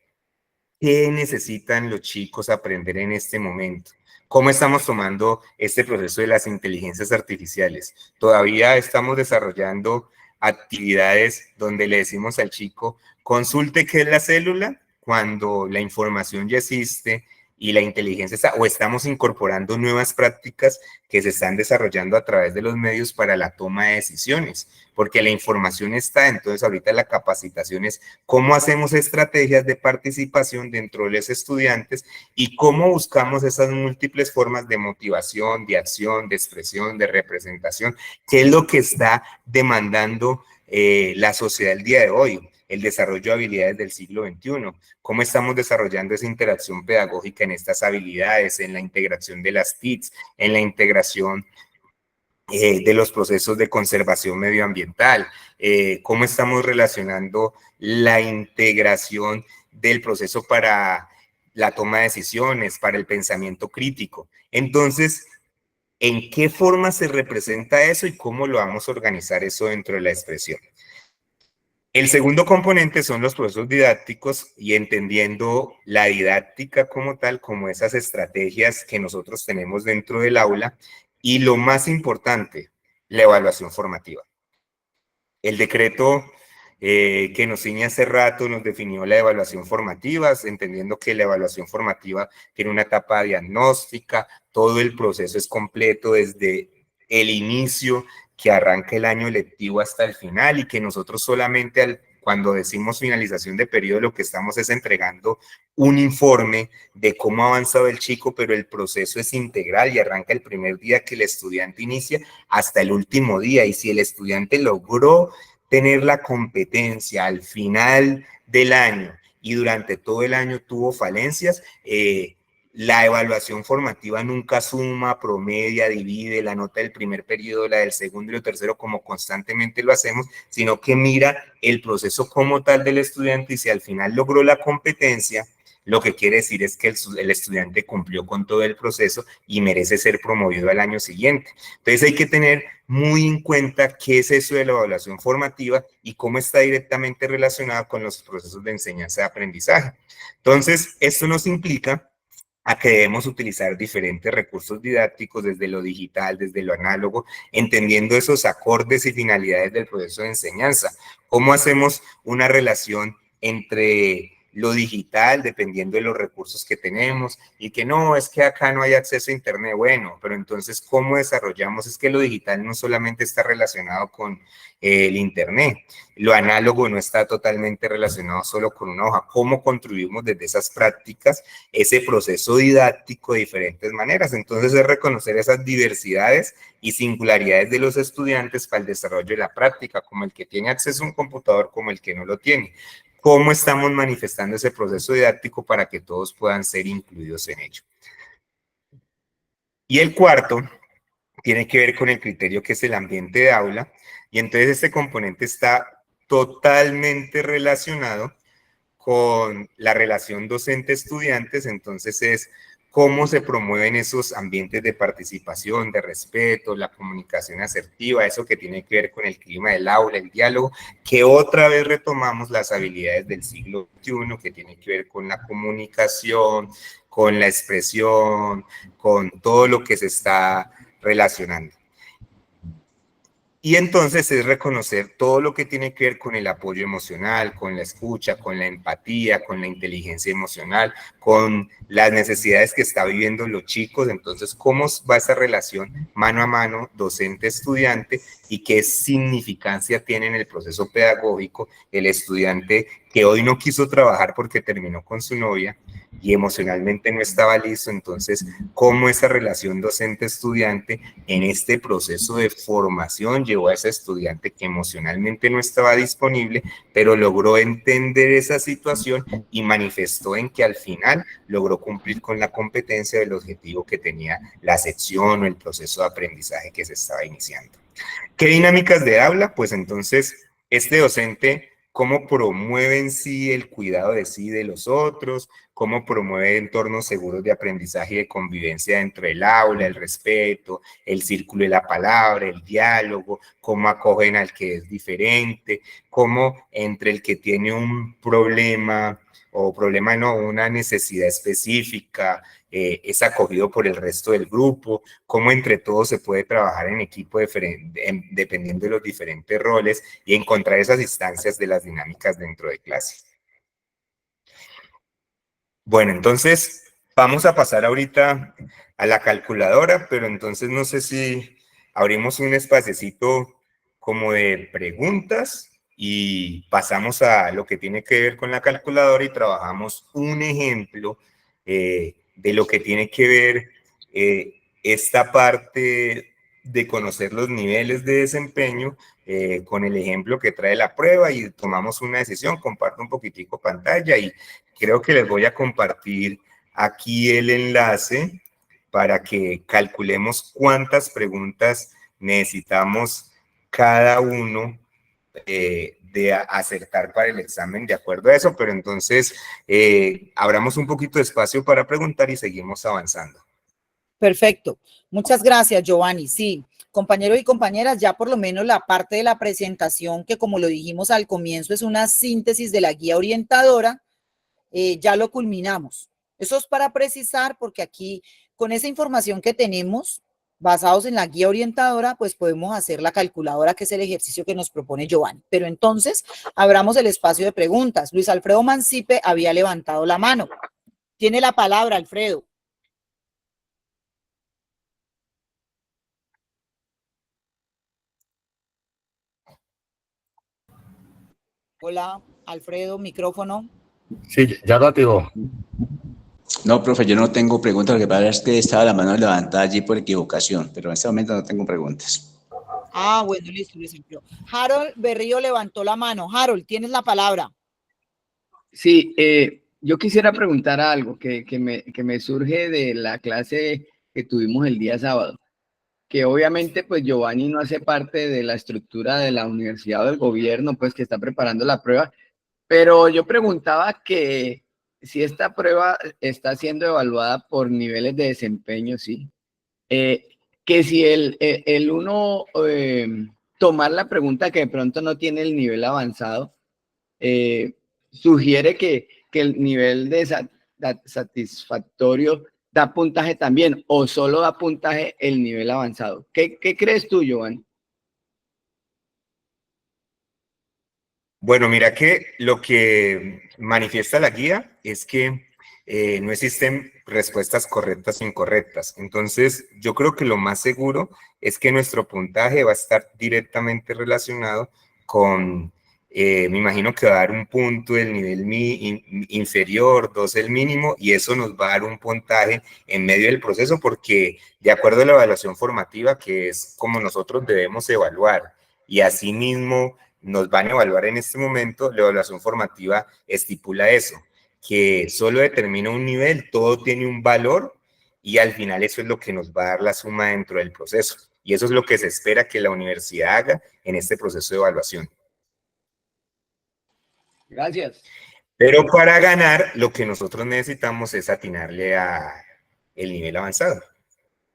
¿Qué necesitan los chicos aprender en este momento? ¿Cómo estamos tomando este proceso de las inteligencias artificiales? Todavía estamos desarrollando actividades donde le decimos al chico, consulte qué es la célula, cuando la información ya existe y la inteligencia está, o estamos incorporando nuevas prácticas que se están desarrollando a través de los medios para la toma de decisiones, porque la información está. Entonces ahorita la capacitación es cómo hacemos estrategias de participación dentro de los estudiantes y cómo buscamos esas múltiples formas de motivación, de acción, de expresión, de representación, que es lo que está demandando la sociedad el día de hoy, el desarrollo de habilidades del siglo XXI. ¿Cómo estamos desarrollando esa interacción pedagógica en estas habilidades, en la integración de las TICs, en la integración de los procesos de conservación medioambiental? ¿Cómo estamos relacionando la integración del proceso para la toma de decisiones, para el pensamiento crítico? Entonces, ¿En qué forma se representa eso y cómo lo vamos a organizar eso dentro de la expresión? El segundo componente son los procesos didácticos y entendiendo la didáctica como tal, como esas estrategias que nosotros tenemos dentro del aula. Y lo más importante, la evaluación formativa. El decreto que nos ciñe hace rato nos definió la evaluación formativa, entendiendo que la evaluación formativa tiene una etapa diagnóstica, todo el proceso es completo desde el inicio que arranca el año lectivo hasta el final y que nosotros solamente cuando decimos finalización de periodo lo que estamos es entregando un informe de cómo ha avanzado el chico, pero el proceso es integral y arranca el primer día que el estudiante inicia hasta el último día. Y si el estudiante logró tener la competencia al final del año y durante todo el año tuvo falencias, la evaluación formativa nunca suma, promedia, divide la nota del primer periodo, la del segundo y el tercero, como constantemente lo hacemos, sino que mira el proceso como tal del estudiante y si al final logró la competencia, lo que quiere decir es que el estudiante cumplió con todo el proceso y merece ser promovido al año siguiente. Entonces hay que tener muy en cuenta qué es eso de la evaluación formativa y cómo está directamente relacionada con los procesos de enseñanza y aprendizaje. Entonces, esto nos implica a que debemos utilizar diferentes recursos didácticos desde lo digital, desde lo análogo, entendiendo esos acordes y finalidades del proceso de enseñanza. ¿Cómo hacemos una relación entre lo digital, dependiendo de los recursos que tenemos, y que no, es que acá no hay acceso a internet? Bueno, pero entonces, ¿cómo desarrollamos? Es que lo digital no solamente está relacionado con el internet, lo análogo no está totalmente relacionado solo con una hoja. ¿Cómo construimos desde esas prácticas ese proceso didáctico de diferentes maneras? Entonces es reconocer esas diversidades y singularidades de los estudiantes para el desarrollo de la práctica, como el que tiene acceso a un computador, como el que no lo tiene. ¿Cómo estamos manifestando ese proceso didáctico para que todos puedan ser incluidos en ello? Y el cuarto tiene que ver con el criterio que es el ambiente de aula, y entonces este componente está totalmente relacionado con la relación docente-estudiantes. Entonces es cómo se promueven esos ambientes de participación, de respeto, la comunicación asertiva, eso que tiene que ver con el clima del aula, el diálogo, que otra vez retomamos las habilidades del siglo XXI, que tiene que ver con la comunicación, con la expresión, con todo lo que se está relacionando. Y entonces es reconocer todo lo que tiene que ver con el apoyo emocional, con la escucha, con la empatía, con la inteligencia emocional, con las necesidades que está viviendo los chicos. Entonces, ¿cómo va esa relación mano a mano docente-estudiante y qué significancia tiene en el proceso pedagógico el estudiante que hoy no quiso trabajar porque terminó con su novia y emocionalmente no estaba listo? Entonces, ¿cómo esa relación docente-estudiante en este proceso de formación llevó a ese estudiante que emocionalmente no estaba disponible, pero logró entender esa situación y manifestó en que al final logró cumplir con la competencia del objetivo que tenía la sección o el proceso de aprendizaje que se estaba iniciando? ¿Qué dinámicas de aula? Pues entonces, este docente, ¿cómo promueve en sí el cuidado de sí y de los otros? ¿Cómo promueve entornos seguros de aprendizaje y de convivencia dentro del aula, el respeto, el círculo de la palabra, el diálogo? ¿Cómo acogen al que es diferente? ¿Cómo entre el que tiene un problema o problema no, una necesidad específica, es acogido por el resto del grupo? ¿Cómo entre todos se puede trabajar en equipo dependiendo de los diferentes roles y encontrar esas instancias de las dinámicas dentro de clase? Bueno, entonces vamos a pasar ahorita a la calculadora, pero entonces no sé si abrimos un espacecito como de preguntas y pasamos a lo que tiene que ver con la calculadora y trabajamos un ejemplo de lo que tiene que ver esta parte de conocer los niveles de desempeño con el ejemplo que trae la prueba, y tomamos una decisión. Comparto un poquitico pantalla y creo que les voy a compartir aquí el enlace para que calculemos cuántas preguntas necesitamos cada uno de acertar para el examen de acuerdo a eso. Pero entonces abramos un poquito de espacio para preguntar y seguimos avanzando. Perfecto. Muchas gracias, Giovanni. Sí, compañeros y compañeras, ya por lo menos la parte de la presentación, que como lo dijimos al comienzo, es una síntesis de la guía orientadora, ya lo culminamos. Eso es para precisar, porque aquí, con esa información que tenemos, basados en la guía orientadora, pues podemos hacer la calculadora, que es el ejercicio que nos propone Giovanni. Pero entonces, abramos el espacio de preguntas. Luis Alfredo Mancipe había levantado la mano. Tiene la palabra, Alfredo. Hola, Alfredo, micrófono. Sí, ya lo activó. No, profe, yo no tengo preguntas. Lo que pasa es que estaba la mano levantada allí por equivocación, pero en este momento no tengo preguntas. Ah, bueno, listo, Luis Alfredo. Harold Berrío levantó la mano. Harold, tienes la palabra. Sí, yo quisiera preguntar algo que me surge de la clase que tuvimos el día sábado, que obviamente pues Giovanni no hace parte de la estructura de la universidad o del gobierno, pues que está preparando la prueba, pero yo preguntaba que si esta prueba está siendo evaluada por niveles de desempeño, sí, que si el uno tomar la pregunta que de pronto no tiene el nivel avanzado, sugiere que el nivel de satisfactorio da puntaje también, o solo da puntaje el nivel avanzado. ¿Qué crees tú, Giovanni? Bueno, mira que lo que manifiesta la guía es que no existen respuestas correctas o incorrectas. Entonces, yo creo que lo más seguro es que nuestro puntaje va a estar directamente relacionado con, me imagino que va a dar un punto del nivel inferior, 2 el mínimo, y eso nos va a dar un puntaje en medio del proceso, porque de acuerdo a la evaluación formativa, que es como nosotros debemos evaluar, y asimismo nos van a evaluar en este momento, la evaluación formativa estipula eso, que solo determina un nivel, todo tiene un valor y al final eso es lo que nos va a dar la suma dentro del proceso. Y eso es lo que se espera que la universidad haga en este proceso de evaluación. Gracias. Pero para ganar, lo que nosotros necesitamos es atinarle a el nivel avanzado,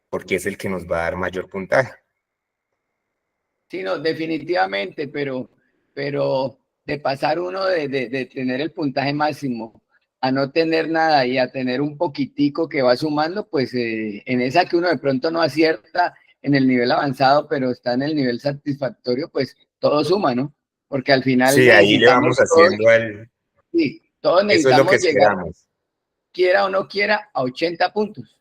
porque es el que nos va a dar mayor puntaje. Sí, no, definitivamente, pero de pasar uno de tener el puntaje máximo a no tener nada y a tener un poquitico que va sumando, pues en esa que uno de pronto no acierta en el nivel avanzado, pero está en el nivel satisfactorio, pues todo suma, ¿no? Porque al final Sí, ahí le necesitamos vamos todos, haciendo al... sí, todos Eso es lo que necesitamos llegar, esperamos. quiera o no quiera, a 80 puntos,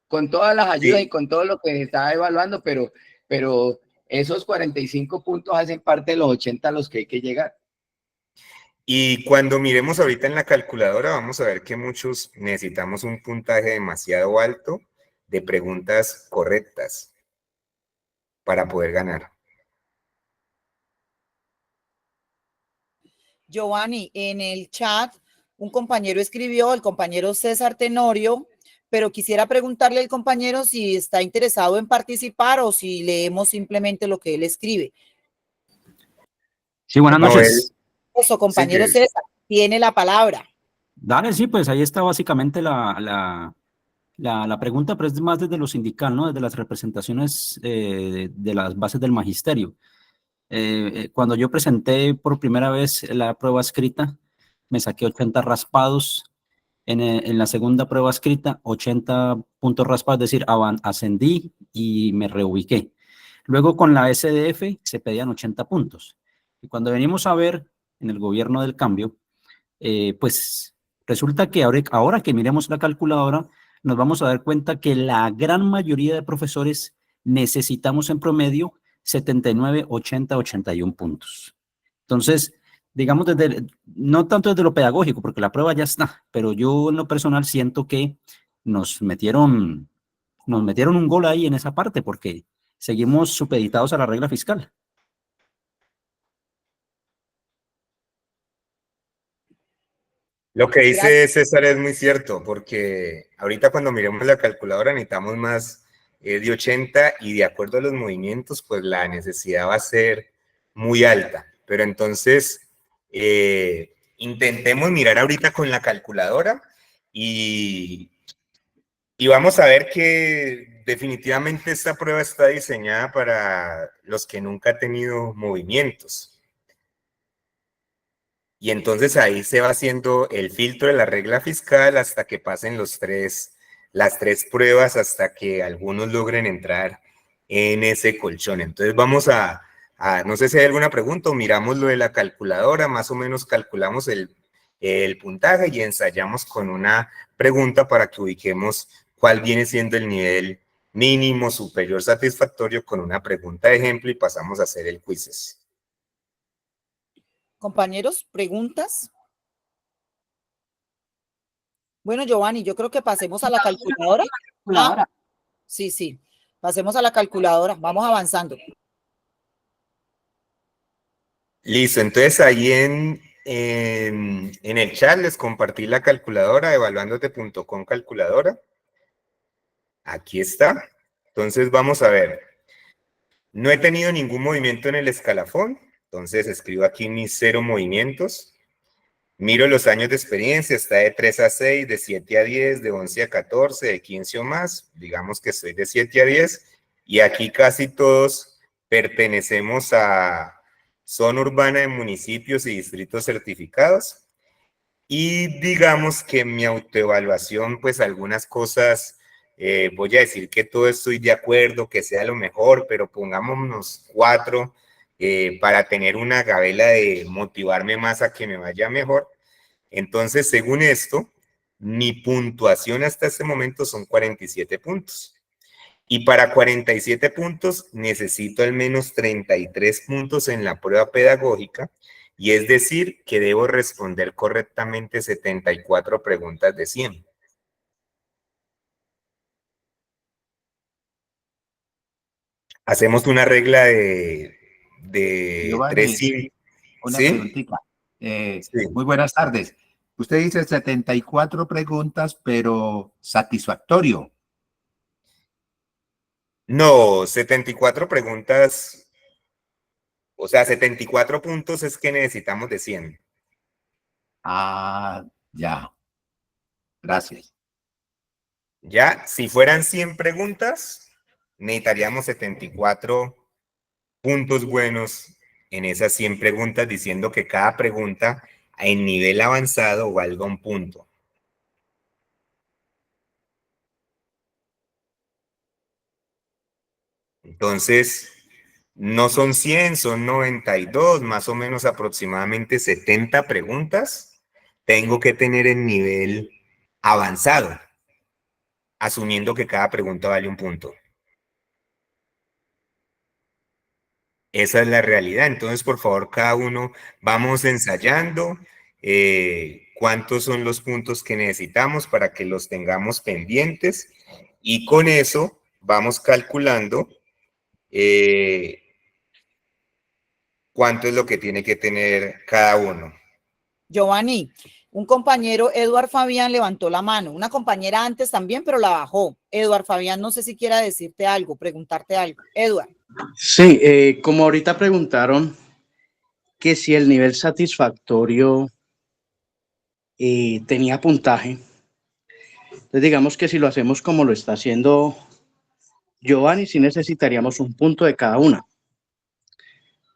con todas las ayudas y Sí, con todo lo que se está evaluando, pero esos 45 puntos hacen parte de los 80 a los que hay que llegar. y cuando miremos ahorita en la calculadora, vamos a ver que muchos necesitamos un puntaje demasiado alto de preguntas correctas para poder ganar. Giovanni, en el chat, un compañero escribió, el compañero César Tenorio, pero quisiera preguntarle al compañero si está interesado en participar o si leemos simplemente lo que él escribe. Sí, buenas No, él, noches. Eso, sí, compañero César, tiene la palabra. Dale, sí, pues ahí está básicamente la pregunta, pero es más desde lo sindical, ¿no? Desde las representaciones de las bases del magisterio. Cuando yo presenté por primera vez la prueba escrita, me saqué 80 raspados. En la segunda prueba escrita, 80 puntos raspados, es decir, ascendí y me reubiqué. Luego con la SDF se pedían 80 puntos. Y cuando venimos a ver en el gobierno del cambio, pues resulta que ahora que miremos la calculadora, nos vamos a dar cuenta que la gran mayoría de profesores necesitamos en promedio 79, 80, 81 puntos. Entonces, digamos, no tanto desde lo pedagógico, porque la prueba ya está, pero yo en lo personal siento que nos metieron, nos metieron un gol ahí en esa parte, porque seguimos supeditados a la regla fiscal. lo que Gracias. dice César es muy cierto, porque ahorita cuando miremos la calculadora necesitamos más de 80 y de acuerdo a los movimientos, pues la necesidad va a ser muy alta. Pero entonces, intentemos mirar ahorita con la calculadora y Y vamos a ver que definitivamente esta prueba está diseñada para los que nunca han tenido movimientos. Y entonces ahí se va haciendo el filtro de la regla fiscal hasta que pasen las tres pruebas, hasta que algunos logren entrar en ese colchón. Entonces vamos no sé si hay alguna pregunta o miramos lo de la calculadora, más o menos calculamos el puntaje y ensayamos con una pregunta para que ubiquemos cuál viene siendo el nivel mínimo, superior, satisfactorio con una pregunta de ejemplo y pasamos a hacer el quizzes. Compañeros, ¿preguntas? Bueno, Giovanni, yo creo que pasemos a la calculadora. Ah, sí, sí. Pasemos a la calculadora. Vamos avanzando. Listo, entonces ahí en el chat les compartí la calculadora, evaluándote.com calculadora. Aquí está. Entonces vamos a ver. No he tenido ningún movimiento en el escalafón, entonces escribo aquí mis 0 movimientos. Miro los años de experiencia, está de 3 a 6, de 7 a 10, de 11 a 14, de 15 o más. Digamos que estoy de 7 a 10. Y aquí casi todos pertenecemos a zona urbana de municipios y distritos certificados. Y digamos que en mi autoevaluación, pues algunas cosas, voy a decir que todo estoy de acuerdo, que sea lo mejor, pero pongámonos 4 para tener una gabela de motivarme más a que me vaya mejor. Entonces, según esto, mi puntuación hasta este momento son 47 puntos. Y para 47 puntos necesito al menos 33 puntos en la prueba pedagógica, y es decir, que debo responder correctamente 74 preguntas de 100. Hacemos una regla de Giovanni, 3. una ¿Sí? preguntita. Sí. Muy buenas tardes. Usted dice 74 preguntas, pero satisfactorio. No, 74 preguntas, o sea, 74 puntos es que necesitamos de 100. Ah, ya. Gracias. Ya, si fueran 100 preguntas, necesitaríamos 74 puntos buenos en esas 100 preguntas, diciendo que cada pregunta en nivel avanzado valga un punto. Entonces, no son 100, son 92, más o menos aproximadamente 70 preguntas. Tengo que tener el nivel avanzado, asumiendo que cada pregunta vale un punto. Esa es la realidad. Entonces, por favor, cada uno vamos ensayando cuántos son los puntos que necesitamos para que los tengamos pendientes, y con eso vamos calculando cuánto es lo que tiene que tener cada uno. Giovanni, un compañero, Eduard Fabián, levantó la mano. Una compañera antes también, pero la bajó. Eduard Fabián, no sé si quiera decirte algo, preguntarte algo. Eduard. Sí, como ahorita preguntaron que si el nivel satisfactorio tenía puntaje, entonces digamos que si lo hacemos como lo está haciendo Giovanni, sí necesitaríamos un punto de cada una.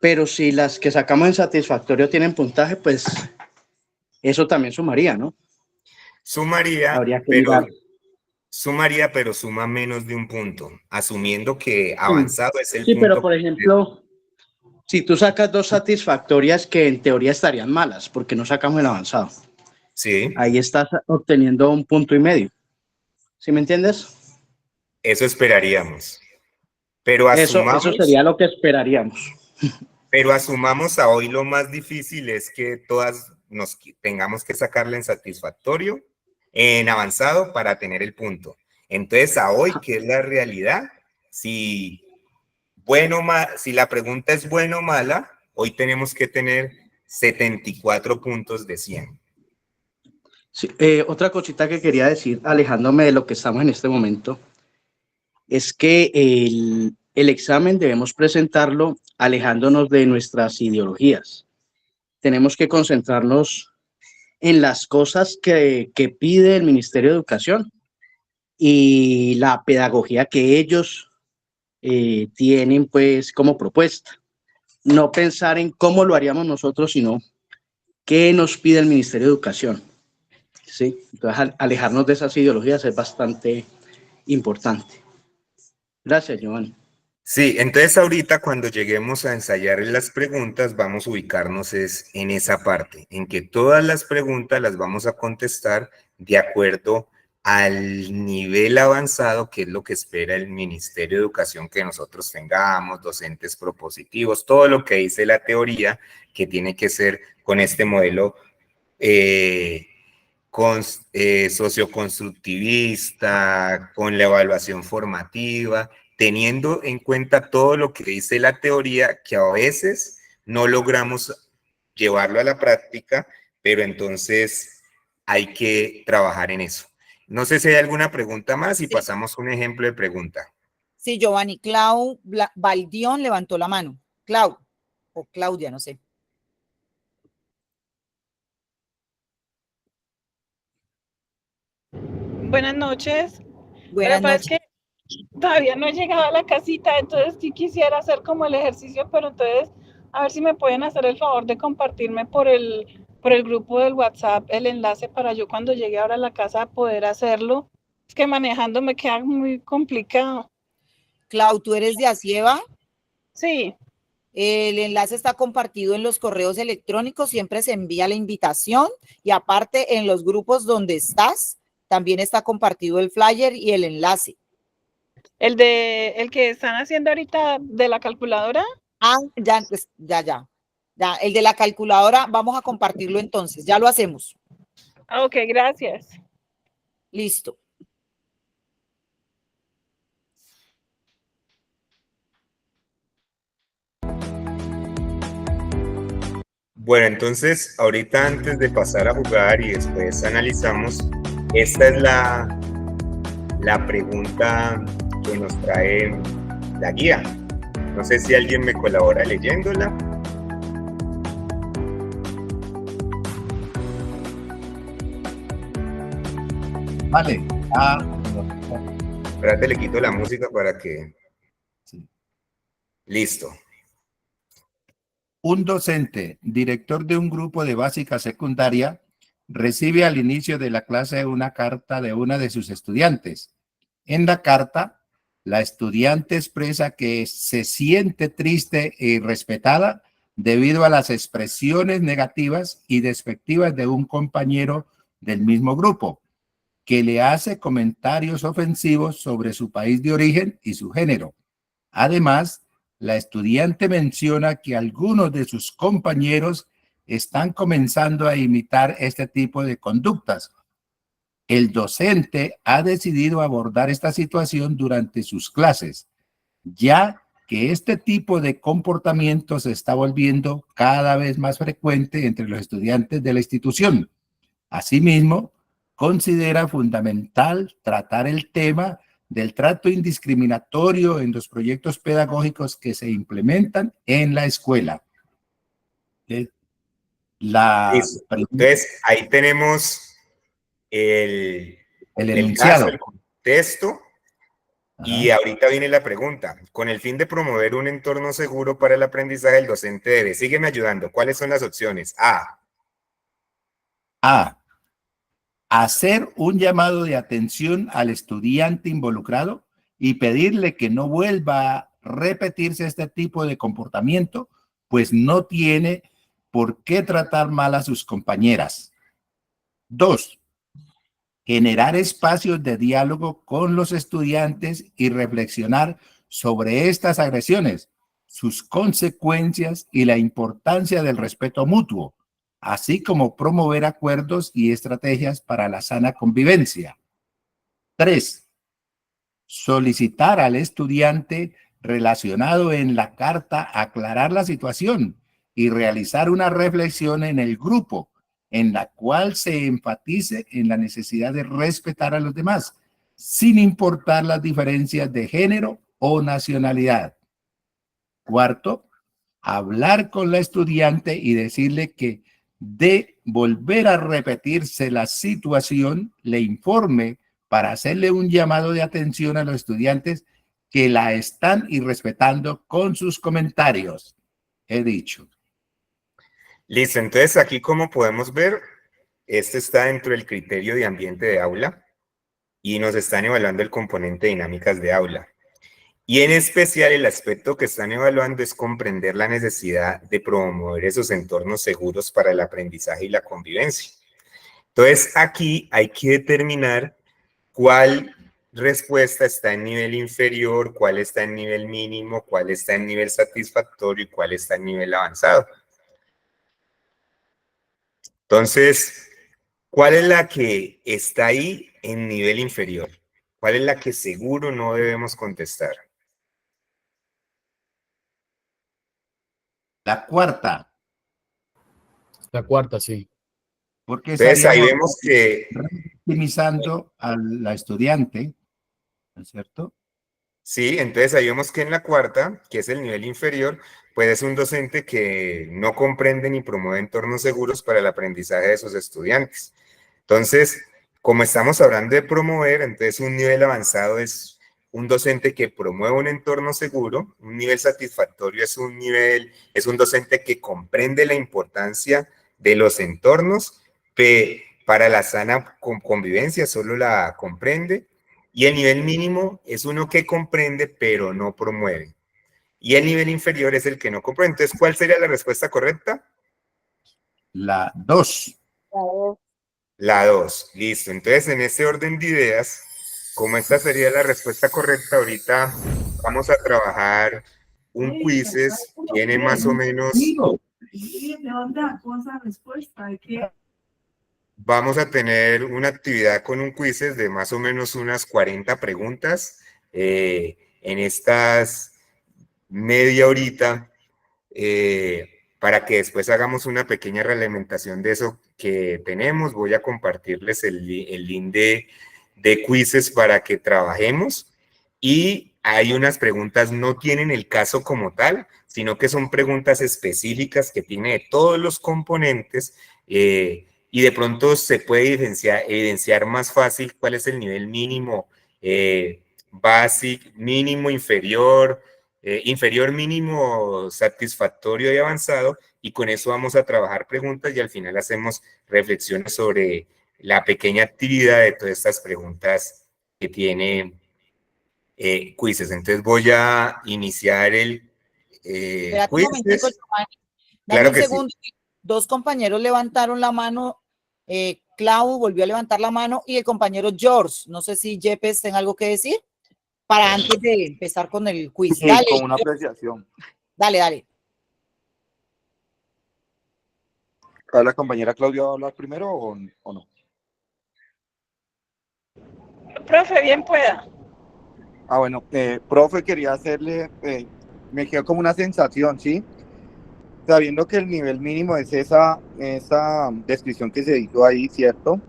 Pero si las que sacamos en satisfactorio tienen puntaje, pues eso también sumaría, ¿no? Sumaría, pero suma menos de un punto, asumiendo que avanzado es el punto. Sí, pero por ejemplo, si tú sacas 2 satisfactorias que en teoría estarían malas, porque no sacamos el avanzado. Sí. Ahí estás obteniendo 1,5 puntos. ¿Sí me entiendes? Eso esperaríamos. Pero asumamos, eso sería lo que esperaríamos. Pero asumamos a hoy lo más difícil es que todas nos tengamos que sacarla en satisfactorio, en avanzado, para tener el punto. Entonces, a hoy, ¿qué es la realidad? Si la pregunta es buena o mala, hoy tenemos que tener 74 puntos de 100. Sí, otra cosita que quería decir, alejándome de lo que estamos en este momento, es que el examen debemos presentarlo alejándonos de nuestras ideologías. Tenemos que concentrarnos en las cosas que pide el Ministerio de Educación y la pedagogía que ellos tienen pues como propuesta. No pensar en cómo lo haríamos nosotros, sino qué nos pide el Ministerio de Educación. ¿Sí? Entonces, alejarnos de esas ideologías es bastante importante. Gracias, Giovanni. Sí, entonces ahorita cuando lleguemos a ensayar las preguntas, vamos a ubicarnos en esa parte, en que todas las preguntas las vamos a contestar de acuerdo al nivel avanzado, que es lo que espera el Ministerio de Educación que nosotros tengamos, docentes propositivos, todo lo que dice la teoría, que tiene que ser con este modelo socioconstructivista, con la evaluación formativa, teniendo en cuenta todo lo que dice la teoría, que a veces no logramos llevarlo a la práctica, pero entonces hay que trabajar en eso. No sé si hay alguna pregunta más y Sí. pasamos un ejemplo de pregunta. Sí, Giovanni, Baldión levantó la mano. Clau, o Claudia, no sé. Buenas noches. Buenas Pero es noches. que todavía no he llegado a la casita, entonces sí quisiera hacer como el ejercicio, pero entonces a ver si me pueden hacer el favor de compartirme por el grupo del WhatsApp el enlace para yo cuando llegue ahora a la casa poder hacerlo. Es que manejando me queda muy complicado. Clau, ¿tú eres de Asieva? Sí, El enlace está compartido en los correos electrónicos, siempre se envía la invitación y aparte en los grupos donde estás, también está compartido el flyer y el enlace. el que están haciendo ahorita de la calculadora. Ah, ya, pues, ya. El de la calculadora, vamos a compartirlo entonces, ya lo hacemos. Ok, gracias. Listo. Bueno, entonces, ahorita antes de pasar a jugar y después analizamos, esta es la pregunta que nos trae la guía. No sé si alguien me colabora leyéndola. Vale. Espérate, le quito la música para que... Sí. Listo. Un docente, director de un grupo de básica secundaria, recibe al inicio de la clase una carta de una de sus estudiantes. En la carta, la estudiante expresa que se siente triste e irrespetada debido a las expresiones negativas y despectivas de un compañero del mismo grupo, que le hace comentarios ofensivos sobre su país de origen y su género. Además, la estudiante menciona que algunos de sus compañeros están comenzando a imitar este tipo de conductas. El docente ha decidido abordar esta situación durante sus clases, ya que este tipo de comportamiento se está volviendo cada vez más frecuente entre los estudiantes de la institución. Asimismo, considera fundamental tratar el tema del trato indiscriminatorio en los proyectos pedagógicos que se implementan en la escuela. Entonces, ahí tenemos el enunciado. caso, el contexto, y ahorita viene la pregunta. Con el fin de promover un entorno seguro para el aprendizaje, el docente debe, sígueme ayudando. ¿Cuáles son las opciones? A. Hacer un llamado de atención al estudiante involucrado y pedirle que no vuelva a repetirse este tipo de comportamiento, pues no tiene por qué tratar mal a sus compañeras. 2. Generar espacios de diálogo con los estudiantes y reflexionar sobre estas agresiones, sus consecuencias y la importancia del respeto mutuo, así como promover acuerdos y estrategias para la sana convivencia. 3. Solicitar al estudiante relacionado en la carta aclarar la situación y realizar una reflexión en el grupo en la cual se enfatice en la necesidad de respetar a los demás, sin importar las diferencias de género o nacionalidad. 4. Hablar con la estudiante y decirle que de volver a repetirse la situación, le informe para hacerle un llamado de atención a los estudiantes que la están irrespetando con sus comentarios. He dicho. Listo, entonces aquí como podemos ver, este está dentro del criterio de ambiente de aula y nos están evaluando el componente dinámicas de aula. Y en especial el aspecto que están evaluando es comprender la necesidad de promover esos entornos seguros para el aprendizaje y la convivencia. Entonces aquí hay que determinar cuál respuesta está en nivel inferior, cuál está en nivel mínimo, cuál está en nivel satisfactorio y cuál está en nivel avanzado. Entonces, ¿cuál es la que está ahí en nivel inferior? ¿Cuál es la que seguro no debemos contestar? La cuarta. La cuarta, sí. Porque Entonces ahí estaríamos vemos que optimizando a la estudiante, ¿no es cierto? sí, entonces ahí vemos que en la cuarta, que es el nivel inferior, pues es un docente que no comprende ni promueve entornos seguros para el aprendizaje de sus estudiantes. Entonces, como estamos hablando de promover, entonces un nivel avanzado es un docente que promueve un entorno seguro, un nivel satisfactorio es un docente que comprende la importancia de los entornos, para la sana convivencia solo la comprende, y el nivel mínimo es uno que comprende pero no promueve. Y el nivel inferior es el que no comprende. Entonces, ¿cuál sería la respuesta correcta? La 2. La 2, listo. Entonces, en ese orden de ideas, como esta sería la respuesta correcta, ahorita vamos a trabajar un quizzes, tiene más o menos, vamos a tener una actividad con un quizzes de más o menos unas 40 preguntas en estas media horita, para que después hagamos una pequeña realimentación de eso que tenemos. Voy a compartirles el link de quizzes para que trabajemos, y hay unas preguntas, no tienen el caso como tal, sino que son preguntas específicas que tiene de todos los componentes, y de pronto se puede evidenciar más fácil cuál es el nivel mínimo, básico, mínimo, inferior, inferior, mínimo, satisfactorio y avanzado, y con eso vamos a trabajar preguntas y al final hacemos reflexiones sobre la pequeña actividad de todas estas preguntas que tiene quizzes. Entonces voy a iniciar el Espérate un momentico, quizzes. Giovanni. Dame Claro un que sí. segundo. Dos compañeros levantaron la mano. Clau volvió a levantar la mano y el compañero George. No sé si Yepes tenga algo que decir para antes de empezar con el quiz. Sí, Dale, con una apreciación. dale. ¿A la compañera Claudia va a hablar primero o no? Profe, bien pueda. Bueno, profe, quería hacerle, me quedó como una sensación, ¿sí? Sabiendo que el nivel mínimo es esa descripción que se hizo ahí, ¿cierto?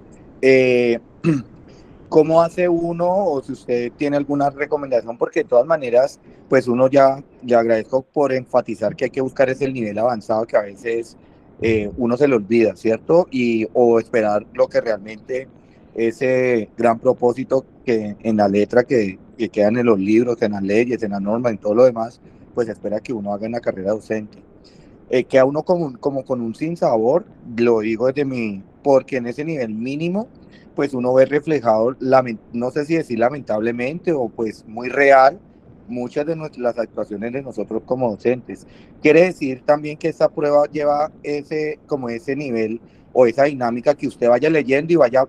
¿Cómo hace uno, o si usted tiene alguna recomendación? Porque de todas maneras, pues uno ya, le agradezco por enfatizar que hay que buscar ese nivel avanzado que a veces uno se le olvida, ¿cierto? O esperar lo que realmente ese gran propósito que en la letra que quedan en los libros, en las leyes, en las normas, en todo lo demás, pues espera que uno haga en la carrera docente. Queda uno como con un sinsabor, lo digo porque en ese nivel mínimo, pues uno ve reflejado, no sé si decir lamentablemente o pues muy real, muchas de las actuaciones de nosotros como docentes. Quiere decir también que esta prueba lleva ese nivel o esa dinámica que usted vaya leyendo y vaya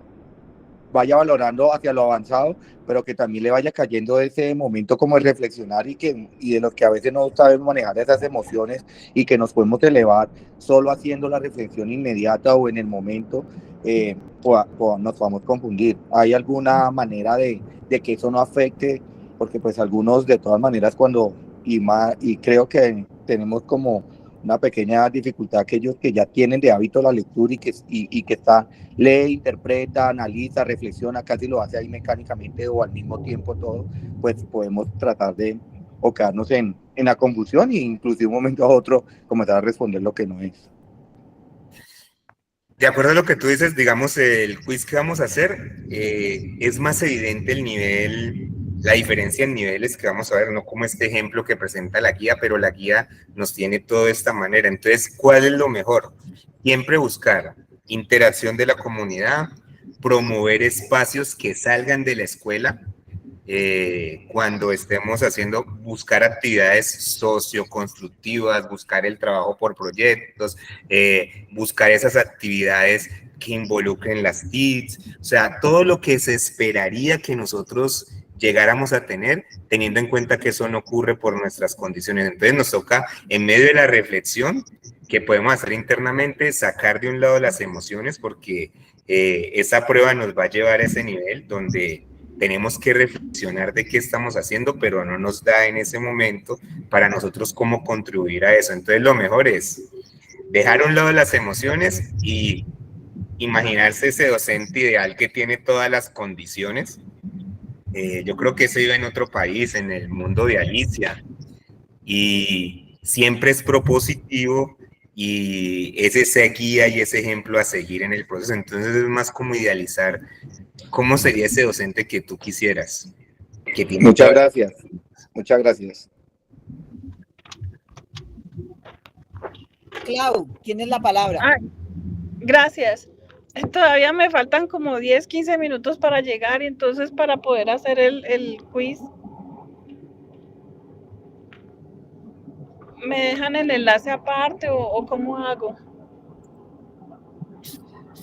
valorando hacia lo avanzado, pero que también le vaya cayendo ese momento como de reflexionar y de los que a veces no sabemos manejar esas emociones y que nos podemos elevar solo haciendo la reflexión inmediata o en el momento, nos vamos a confundir. ¿Hay alguna manera de que eso no afecte? Porque pues algunos de todas maneras y creo que tenemos como una pequeña dificultad, aquellos que ya tienen de hábito la lectura y que lee, interpreta, analiza, reflexiona, casi lo hace ahí mecánicamente o al mismo tiempo todo, pues podemos tratar de quedarnos en la confusión e inclusive un momento a otro comenzar a responder lo que no es. De acuerdo a lo que tú dices, digamos, el quiz que vamos a hacer, es más evidente el nivel, la diferencia en niveles que vamos a ver, no como este ejemplo que presenta la guía, pero la guía nos tiene todo de esta manera. Entonces, ¿cuál es lo mejor? Siempre buscar interacción de la comunidad, promover espacios que salgan de la escuela, cuando estemos haciendo, buscar actividades socioconstructivas, buscar el trabajo por proyectos, buscar esas actividades que involucren las TICs, o sea, todo lo que se esperaría que nosotros llegáramos a tener, teniendo en cuenta que eso no ocurre por nuestras condiciones. Entonces nos toca, en medio de la reflexión que podemos hacer internamente, sacar de un lado las emociones, porque esa prueba nos va a llevar a ese nivel donde tenemos que reflexionar de qué estamos haciendo, pero no nos da en ese momento para nosotros cómo contribuir a eso. Entonces lo mejor es dejar a un lado las emociones y imaginarse ese docente ideal que tiene todas las condiciones. Yo creo que eso iba en otro país, en el mundo de Alicia, y siempre es propositivo y es ese guía y ese ejemplo a seguir en el proceso. Entonces es más como idealizar cómo sería ese docente que tú quisieras. Que tiene Muchas gracias. Muchas gracias. Clau, tienes la palabra. Ah, gracias. Todavía me faltan como 10, 15 minutos para llegar y entonces para poder hacer el quiz. ¿Me dejan el enlace aparte o cómo hago?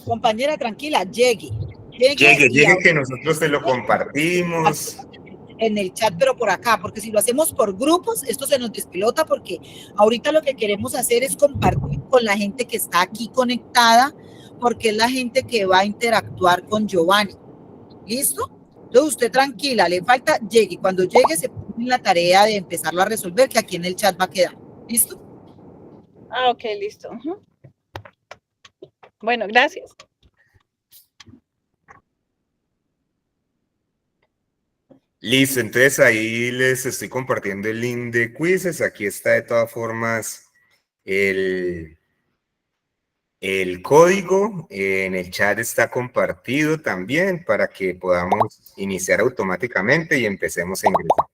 Compañera, tranquila, llegue Llegue, que nosotros te lo compartimos. En el chat, pero por acá, porque si lo hacemos por grupos, esto se nos despelota, porque ahorita lo que queremos hacer es compartir con la gente que está aquí conectada, porque es la gente que va a interactuar con Giovanni. ¿Listo? Entonces usted tranquila, le falta, llegue. Cuando llegue se pone en la tarea de empezarlo a resolver, que aquí en el chat va a quedar. ¿Listo? Ah, ok, listo. Bueno, gracias. Listo, entonces ahí les estoy compartiendo el link de quizzes. Aquí está de todas formas el código. En el chat está compartido también para que podamos iniciar automáticamente y empecemos a ingresar.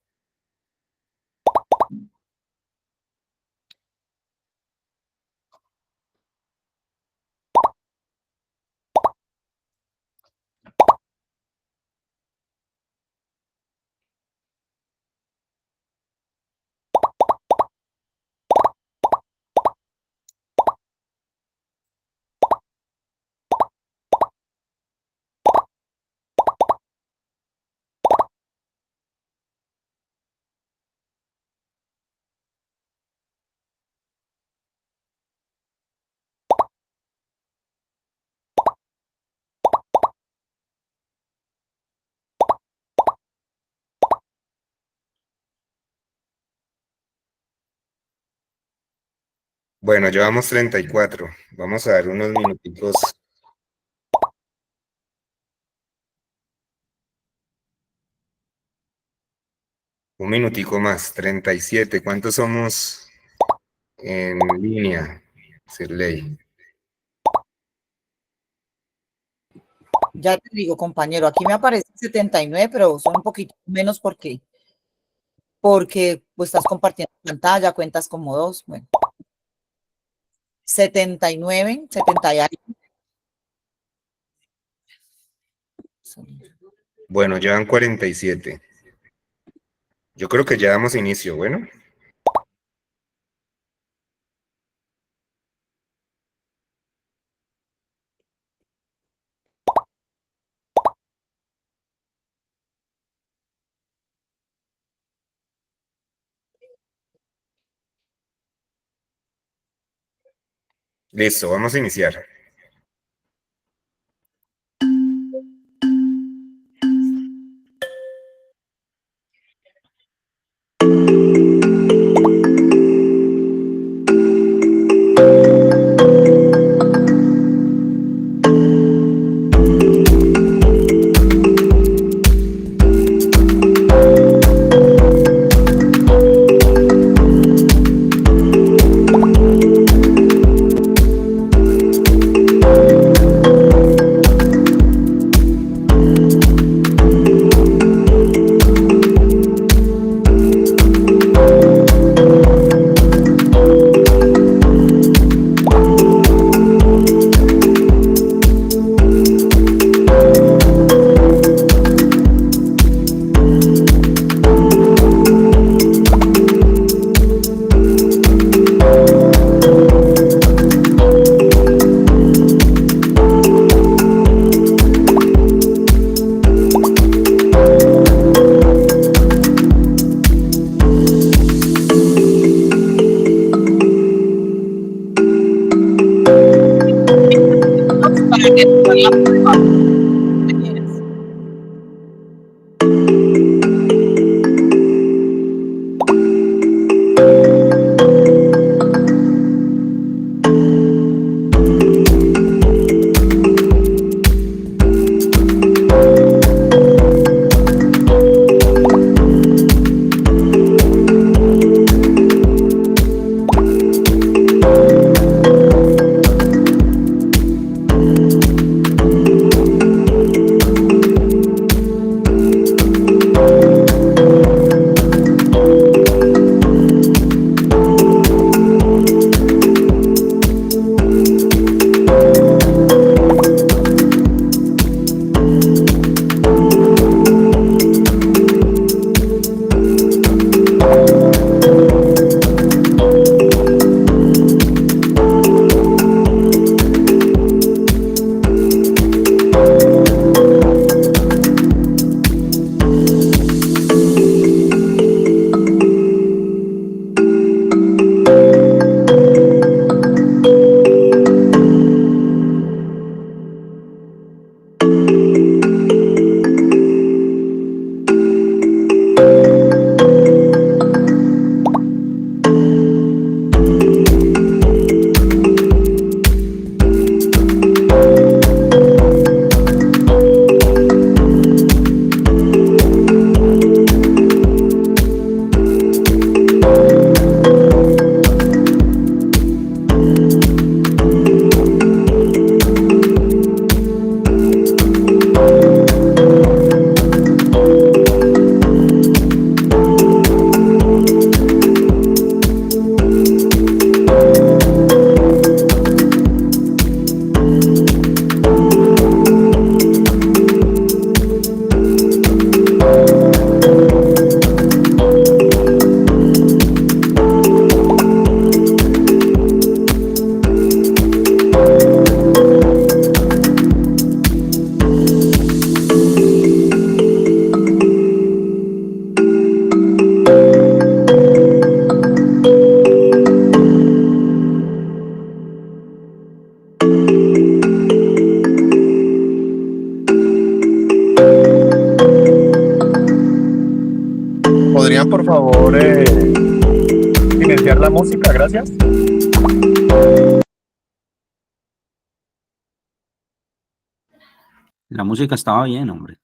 Bueno, llevamos 34. Vamos a dar unos minutitos. Un minutico más, 37. ¿Cuántos somos en línea? Sirley. Ya te digo, compañero, aquí me aparece 79, pero son un poquito menos porque pues, estás compartiendo pantalla, cuentas como 2. Bueno. 79, 70 y algo. Bueno, llevan 47. Yo creo que ya damos inicio, bueno. Listo, vamos a iniciar. ¿Podrían, por favor, silenciar la música? Gracias. La música estaba bien, hombre.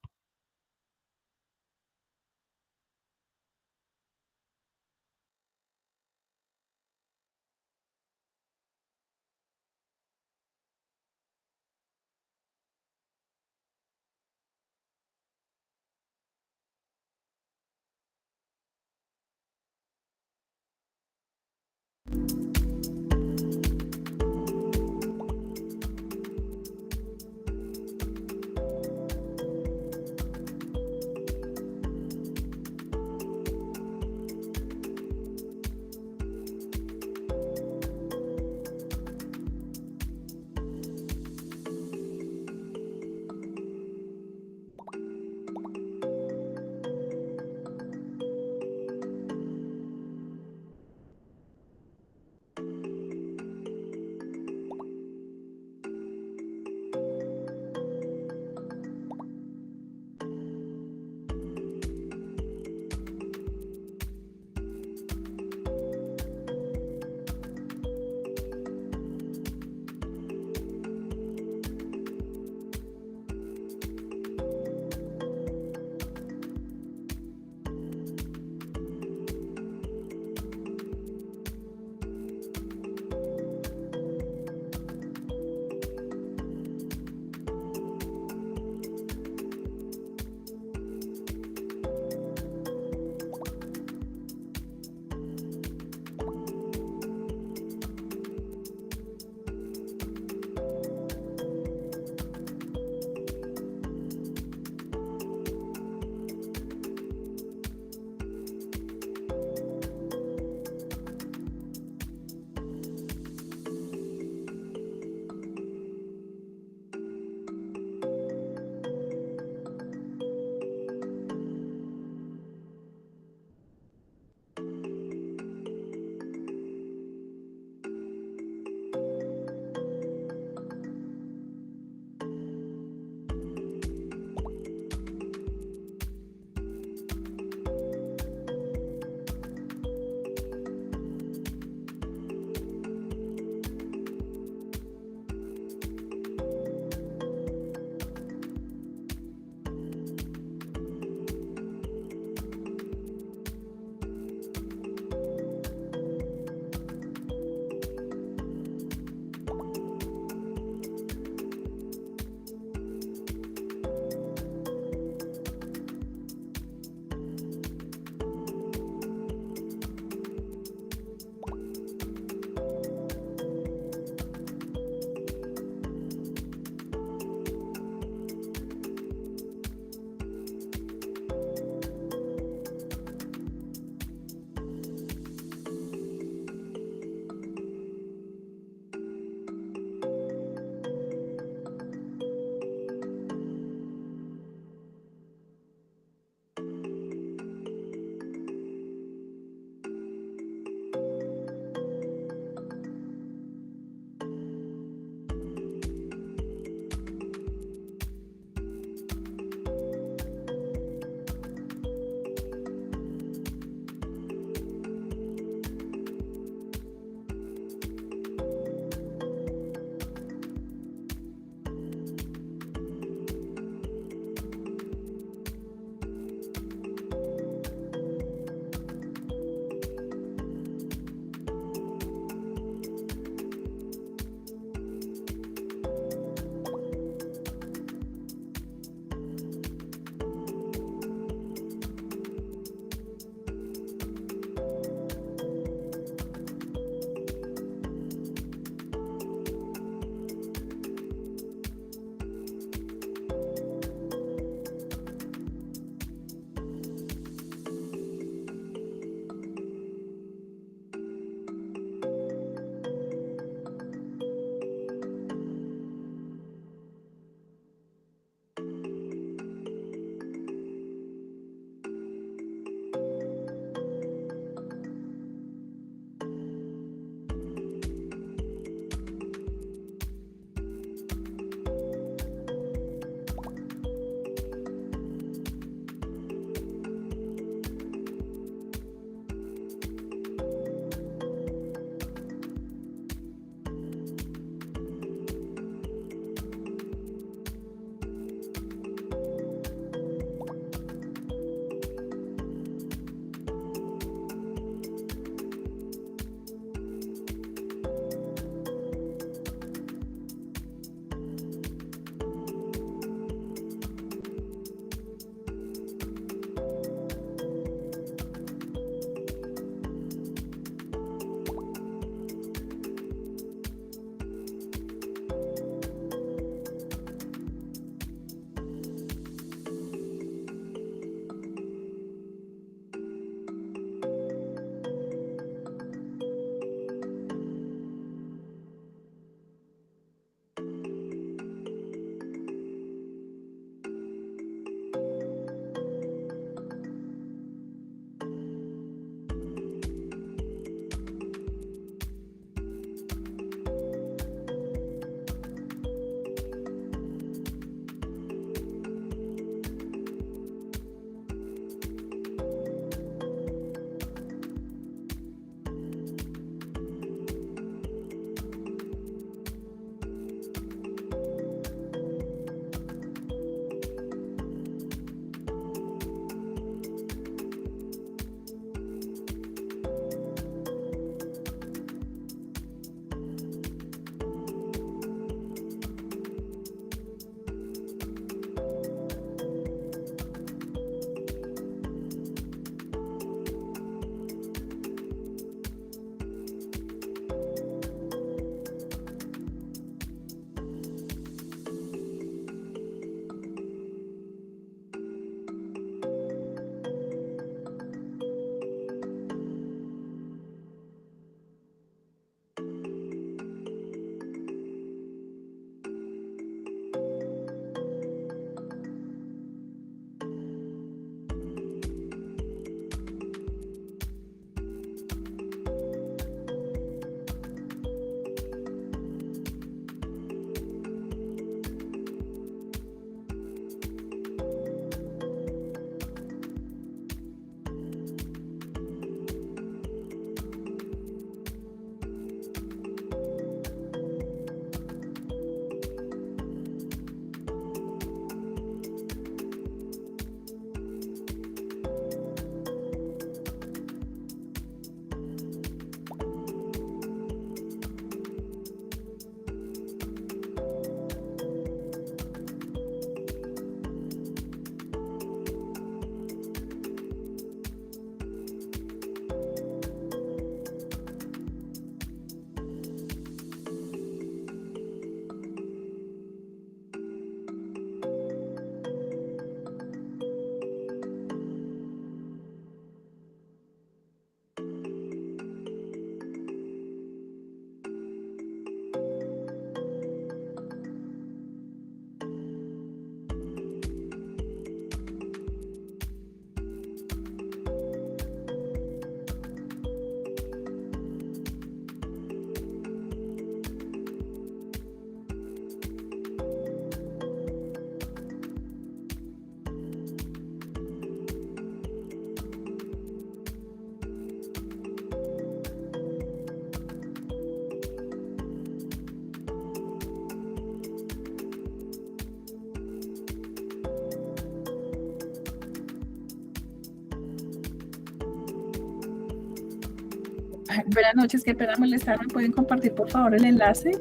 Buenas noches, qué pena molestar. ¿Me pueden compartir por favor el enlace?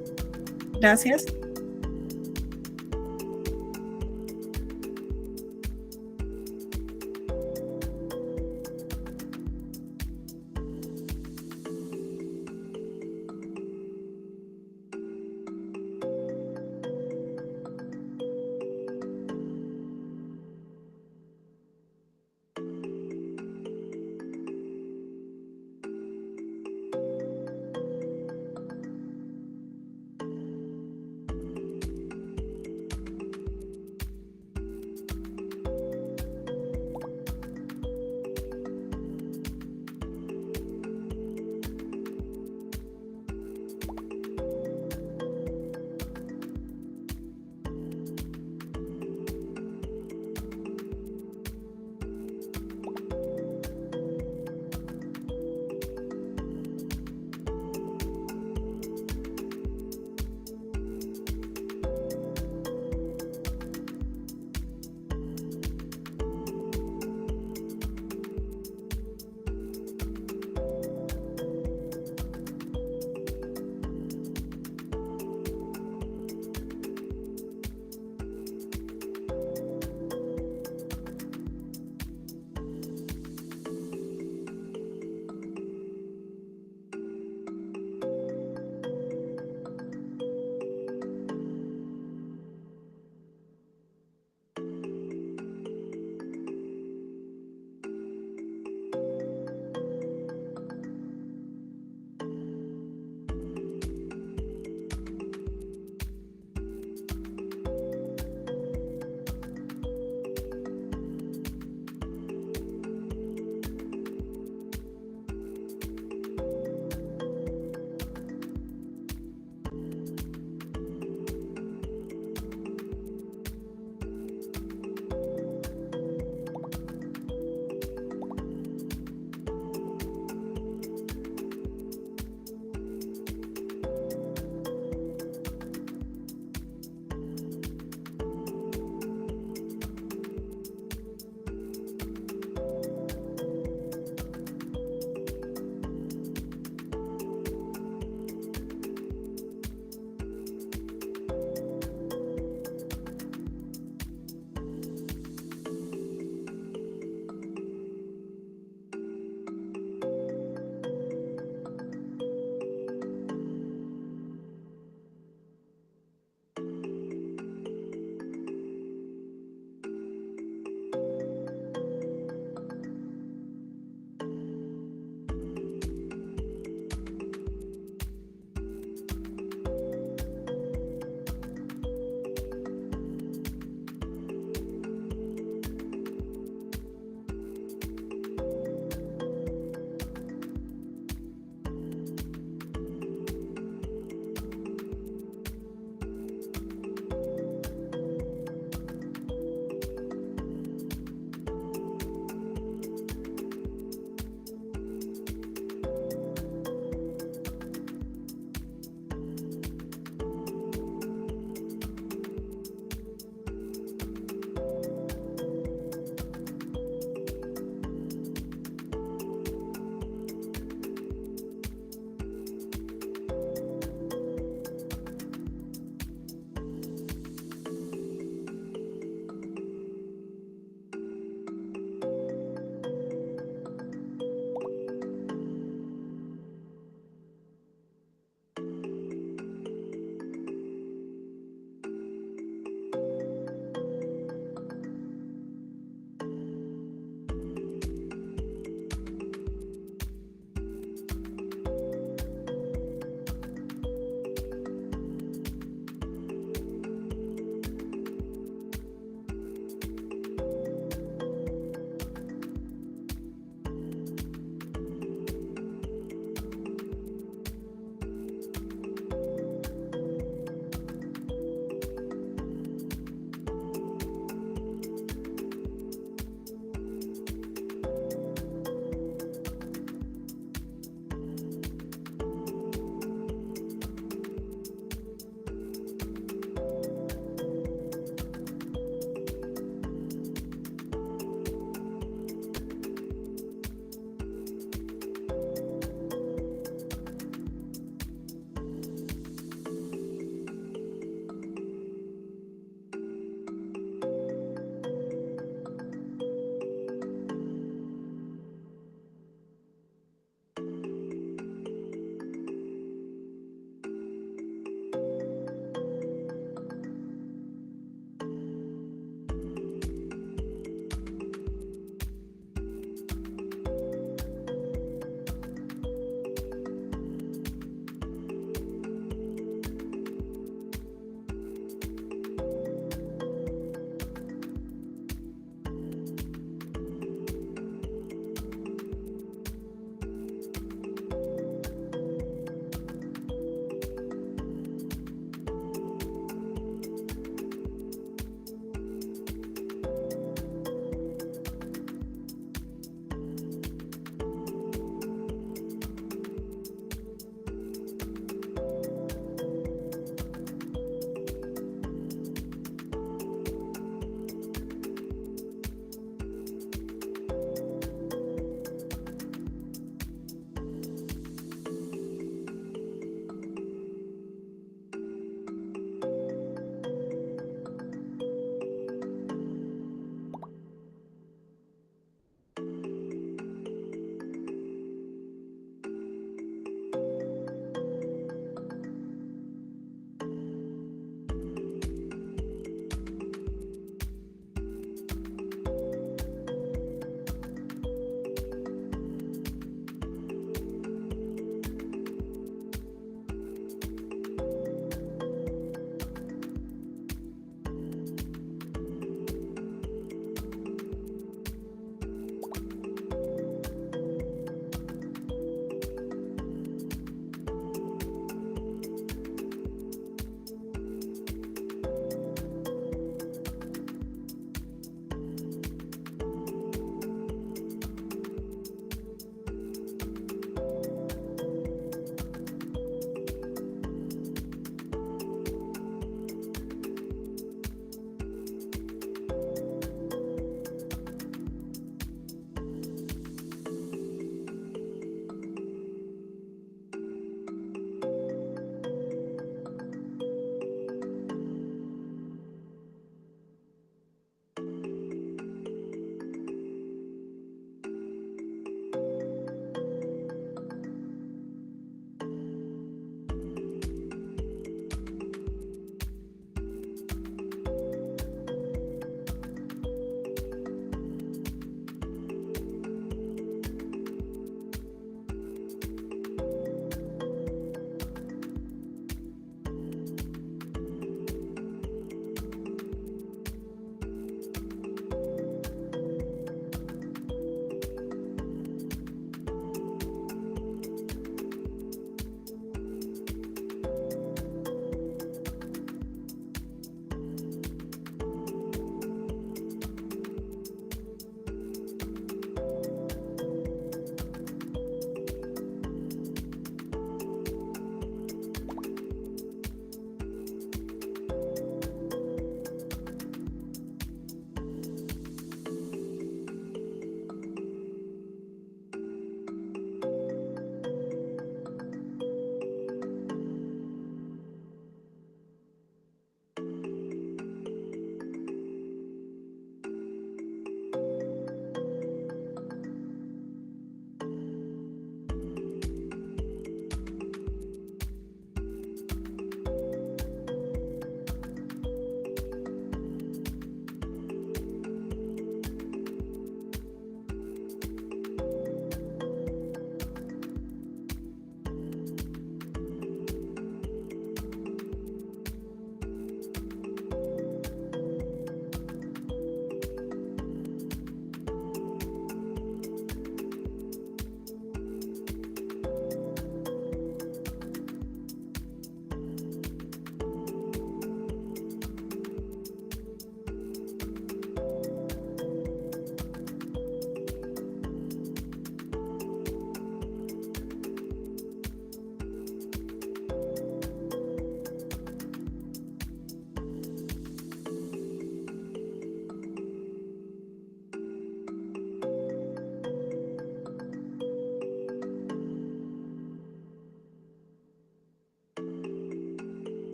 Gracias.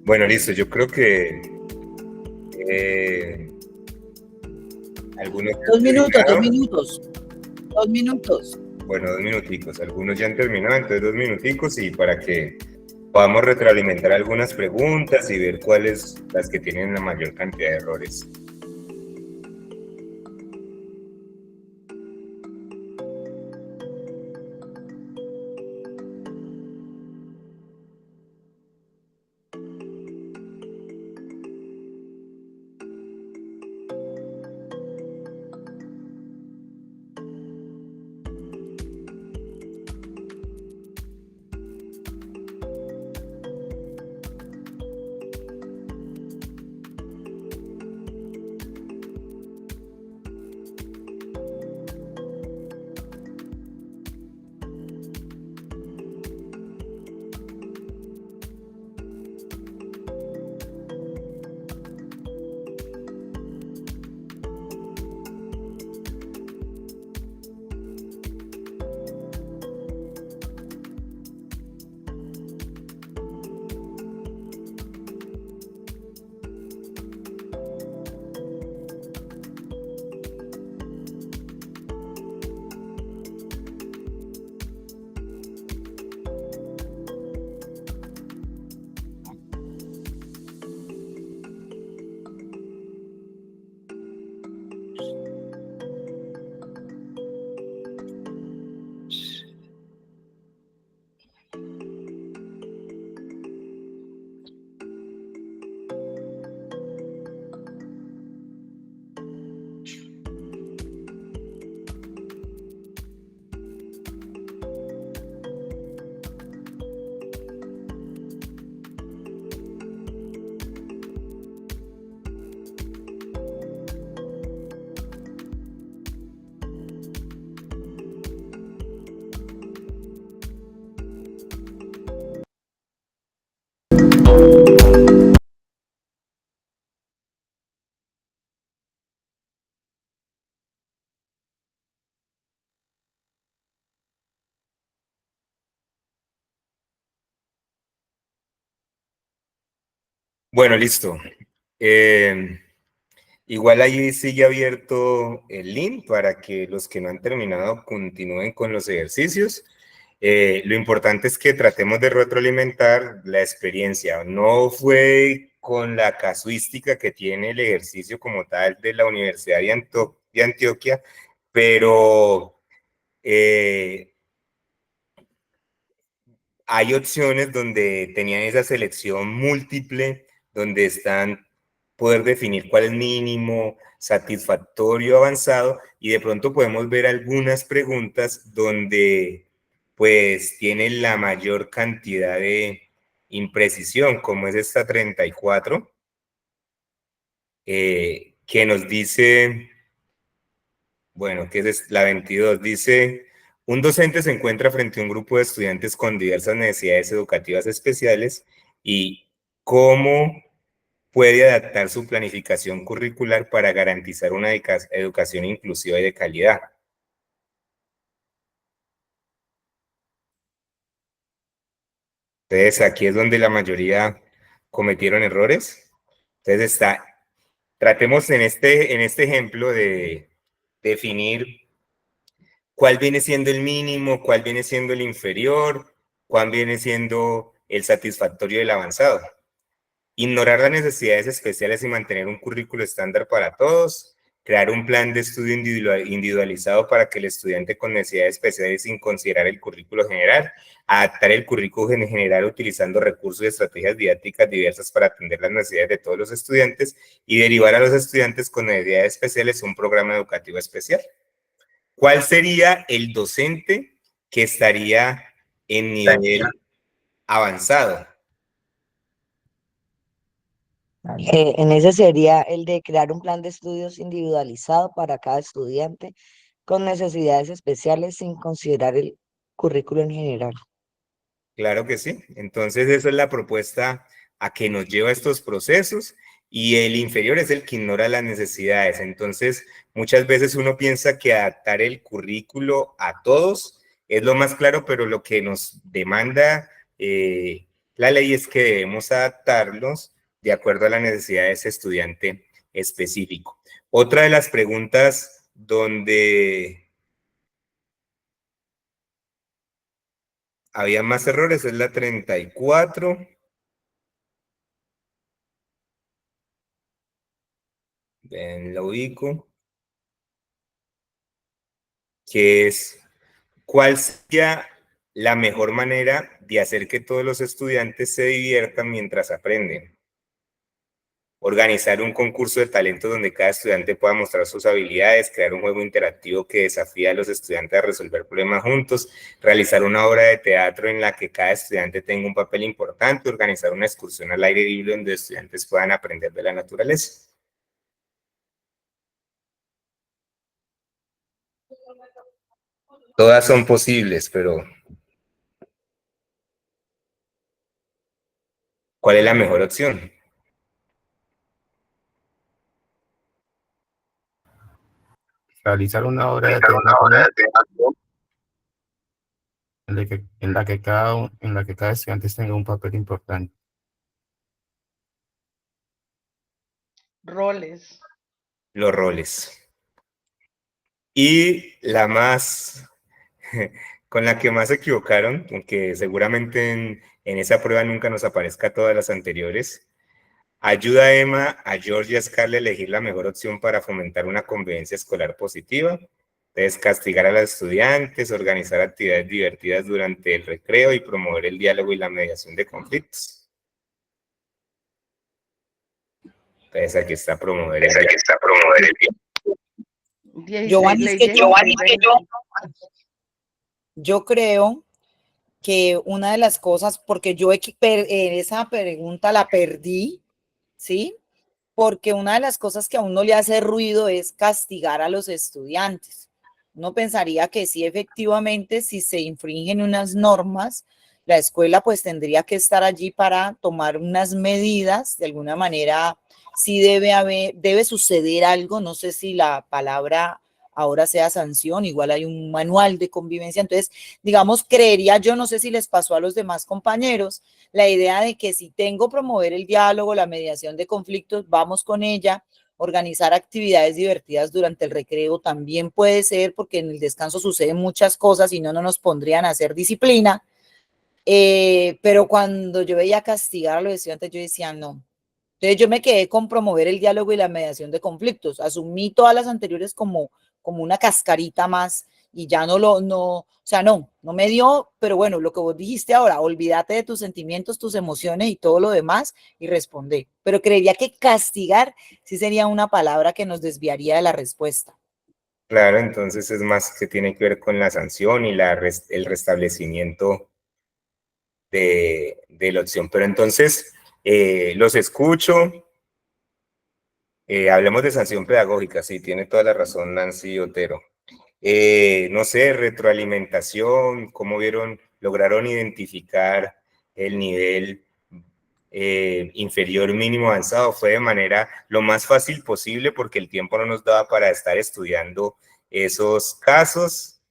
Bueno, listo. Yo creo que algunos... 2 minutos, 2 minutos. 2 minutos. Bueno, 2 minuticos. Algunos ya han terminado, entonces 2 minuticos y para que podamos retroalimentar algunas preguntas y ver cuáles las que tienen la mayor cantidad de errores. Bueno, listo. Igual ahí sigue abierto el link para que los que no han terminado continúen con los ejercicios. Lo importante es que tratemos de retroalimentar la experiencia. No fue con la casuística que tiene el ejercicio como tal de la Universidad de Antioquia, pero hay opciones donde tenían esa selección múltiple, donde están poder definir cuál es mínimo, satisfactorio, avanzado, y de pronto podemos ver algunas preguntas donde pues tienen la mayor cantidad de imprecisión, como es esta 34, que nos dice, bueno, que es la 22, dice... Un docente se encuentra frente a un grupo de estudiantes con diversas necesidades educativas especiales y cómo puede adaptar su planificación curricular para garantizar una educación inclusiva y de calidad. Entonces, aquí es donde la mayoría cometieron errores. Entonces, tratemos en este ejemplo de definir cuál viene siendo el mínimo, cuál viene siendo el inferior, cuál viene siendo el satisfactorio y el avanzado. Ignorar las necesidades especiales y mantener un currículo estándar para todos. Crear un plan de estudio individualizado para que el estudiante con necesidades especiales, sin considerar el currículo general. Adaptar el currículo general utilizando recursos y estrategias didácticas diversas para atender las necesidades de todos los estudiantes y derivar a los estudiantes con necesidades especiales un programa educativo especial. ¿Cuál sería el docente que estaría en nivel avanzado? En ese sería el de crear un plan de estudios individualizado para cada estudiante con necesidades especiales sin considerar el currículo en general. Claro que sí. Entonces, esa es la propuesta a que nos lleva estos procesos y el inferior es el que ignora las necesidades. Entonces, muchas veces uno piensa que adaptar el currículo a todos es lo más claro, pero lo que nos demanda La ley es que debemos adaptarlos de acuerdo a la necesidad de ese estudiante específico. Otra de las preguntas donde había más errores es la 34. Ven, la ubico. Que es, ¿cuál sería la mejor manera de hacer que todos los estudiantes se diviertan mientras aprenden? Organizar un concurso de talento donde cada estudiante pueda mostrar sus habilidades, crear un juego interactivo que desafía a los estudiantes a resolver problemas juntos, realizar una obra de teatro en la que cada estudiante tenga un papel importante, organizar una excursión al aire libre donde estudiantes puedan aprender de la naturaleza. Todas son posibles, pero ¿cuál es la mejor opción? Realizar una obra de teatro en la que cada estudiante tenga un papel importante. Roles. Los roles. Y la más, con la que más se equivocaron, aunque seguramente en esa prueba nunca nos aparezca todas las anteriores, ayuda a Emma, a George y a Scarlett a elegir la mejor opción para fomentar una convivencia escolar positiva. Entonces, castigar a los estudiantes, organizar actividades divertidas durante el recreo y promover el diálogo y la mediación de conflictos. Entonces, aquí está promover el diálogo. Giovanni, es que yo creo que una de las cosas, porque yo esa pregunta la perdí, ¿sí? Porque una de las cosas que a uno le hace ruido es castigar a los estudiantes. Uno pensaría que sí, efectivamente, si se infringen unas normas, la escuela pues tendría que estar allí para tomar unas medidas, de alguna manera sí debe suceder algo, no sé si la palabra ahora sea sanción, igual hay un manual de convivencia, entonces, digamos, creería yo, no sé si les pasó a los demás compañeros, la idea de que si tengo promover el diálogo, la mediación de conflictos, vamos con ella, organizar actividades divertidas durante el recreo también puede ser, porque en el descanso suceden muchas cosas y no nos pondrían a hacer disciplina, pero cuando yo veía castigar a los estudiantes, yo decía no. Entonces yo me quedé con promover el diálogo y la mediación de conflictos. Asumí todas las anteriores como una cascarita más y ya no me dio, pero bueno, lo que vos dijiste ahora, olvídate de tus sentimientos, tus emociones y todo lo demás y responde. Pero creería que castigar sí sería una palabra que nos desviaría de la respuesta. Claro, entonces es más que tiene que ver con la sanción y el restablecimiento de la opción. Pero entonces, los escucho. Hablemos de sanción pedagógica, sí, tiene toda la razón Nancy Otero. No sé, retroalimentación, ¿cómo lograron identificar el nivel inferior, mínimo, avanzado? Fue de manera lo más fácil posible porque el tiempo no nos daba para estar estudiando esos casos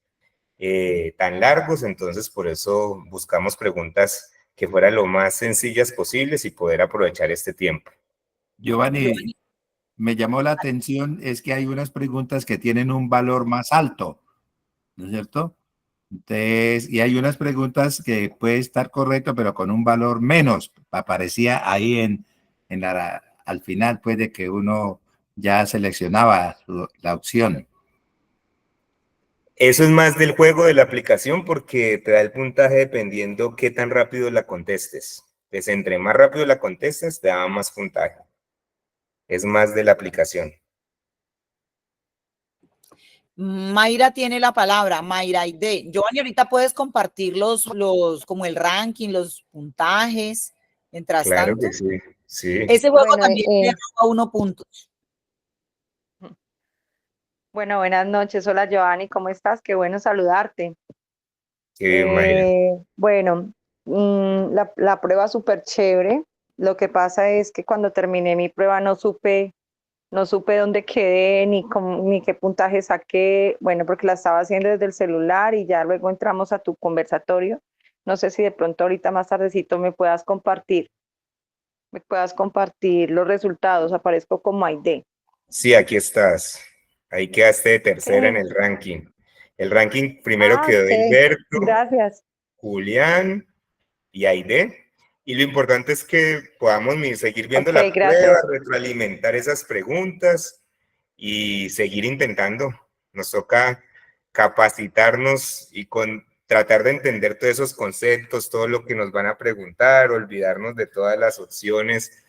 tan largos, entonces por eso buscamos preguntas que fueran lo más sencillas posibles y poder aprovechar este tiempo. Giovanni, me llamó la atención es que hay unas preguntas que tienen un valor más alto, ¿no es cierto? Entonces, y hay unas preguntas que puede estar correcto, pero con un valor menos. Aparecía ahí al final, pues, de que uno ya seleccionaba la opción. Eso es más del juego de la aplicación porque te da el puntaje dependiendo qué tan rápido la contestes. Entonces, entre más rápido la contestes, te da más puntaje. Es más de la aplicación. Mayra tiene la palabra, Mayra Aide. Giovanni, ahorita puedes compartir como el ranking, los puntajes, mientras claro tanto. Que sí, sí. Ese juego también le da 1 punto. Bueno, buenas noches. Hola, Giovanni, ¿cómo estás? Qué bueno saludarte. Qué bien, Mayra. Bueno, la prueba súper chévere. Lo que pasa es que cuando terminé mi prueba no supe dónde quedé ni qué puntaje saqué. Bueno, porque la estaba haciendo desde el celular y ya luego entramos a tu conversatorio. No sé si de pronto ahorita más tardecito me puedas compartir los resultados. Aparezco como ID. Sí, aquí estás. Ahí quedaste de tercera en el ranking. El ranking primero quedó Ok, Hilberto, gracias. Julián y Aide. Y lo importante es que podamos seguir viendo Ok, la prueba, gracias. retroalimentar esas preguntas y seguir intentando. Nos toca capacitarnos y tratar de entender todos esos conceptos, todo lo que nos van a preguntar, olvidarnos de todas las opciones,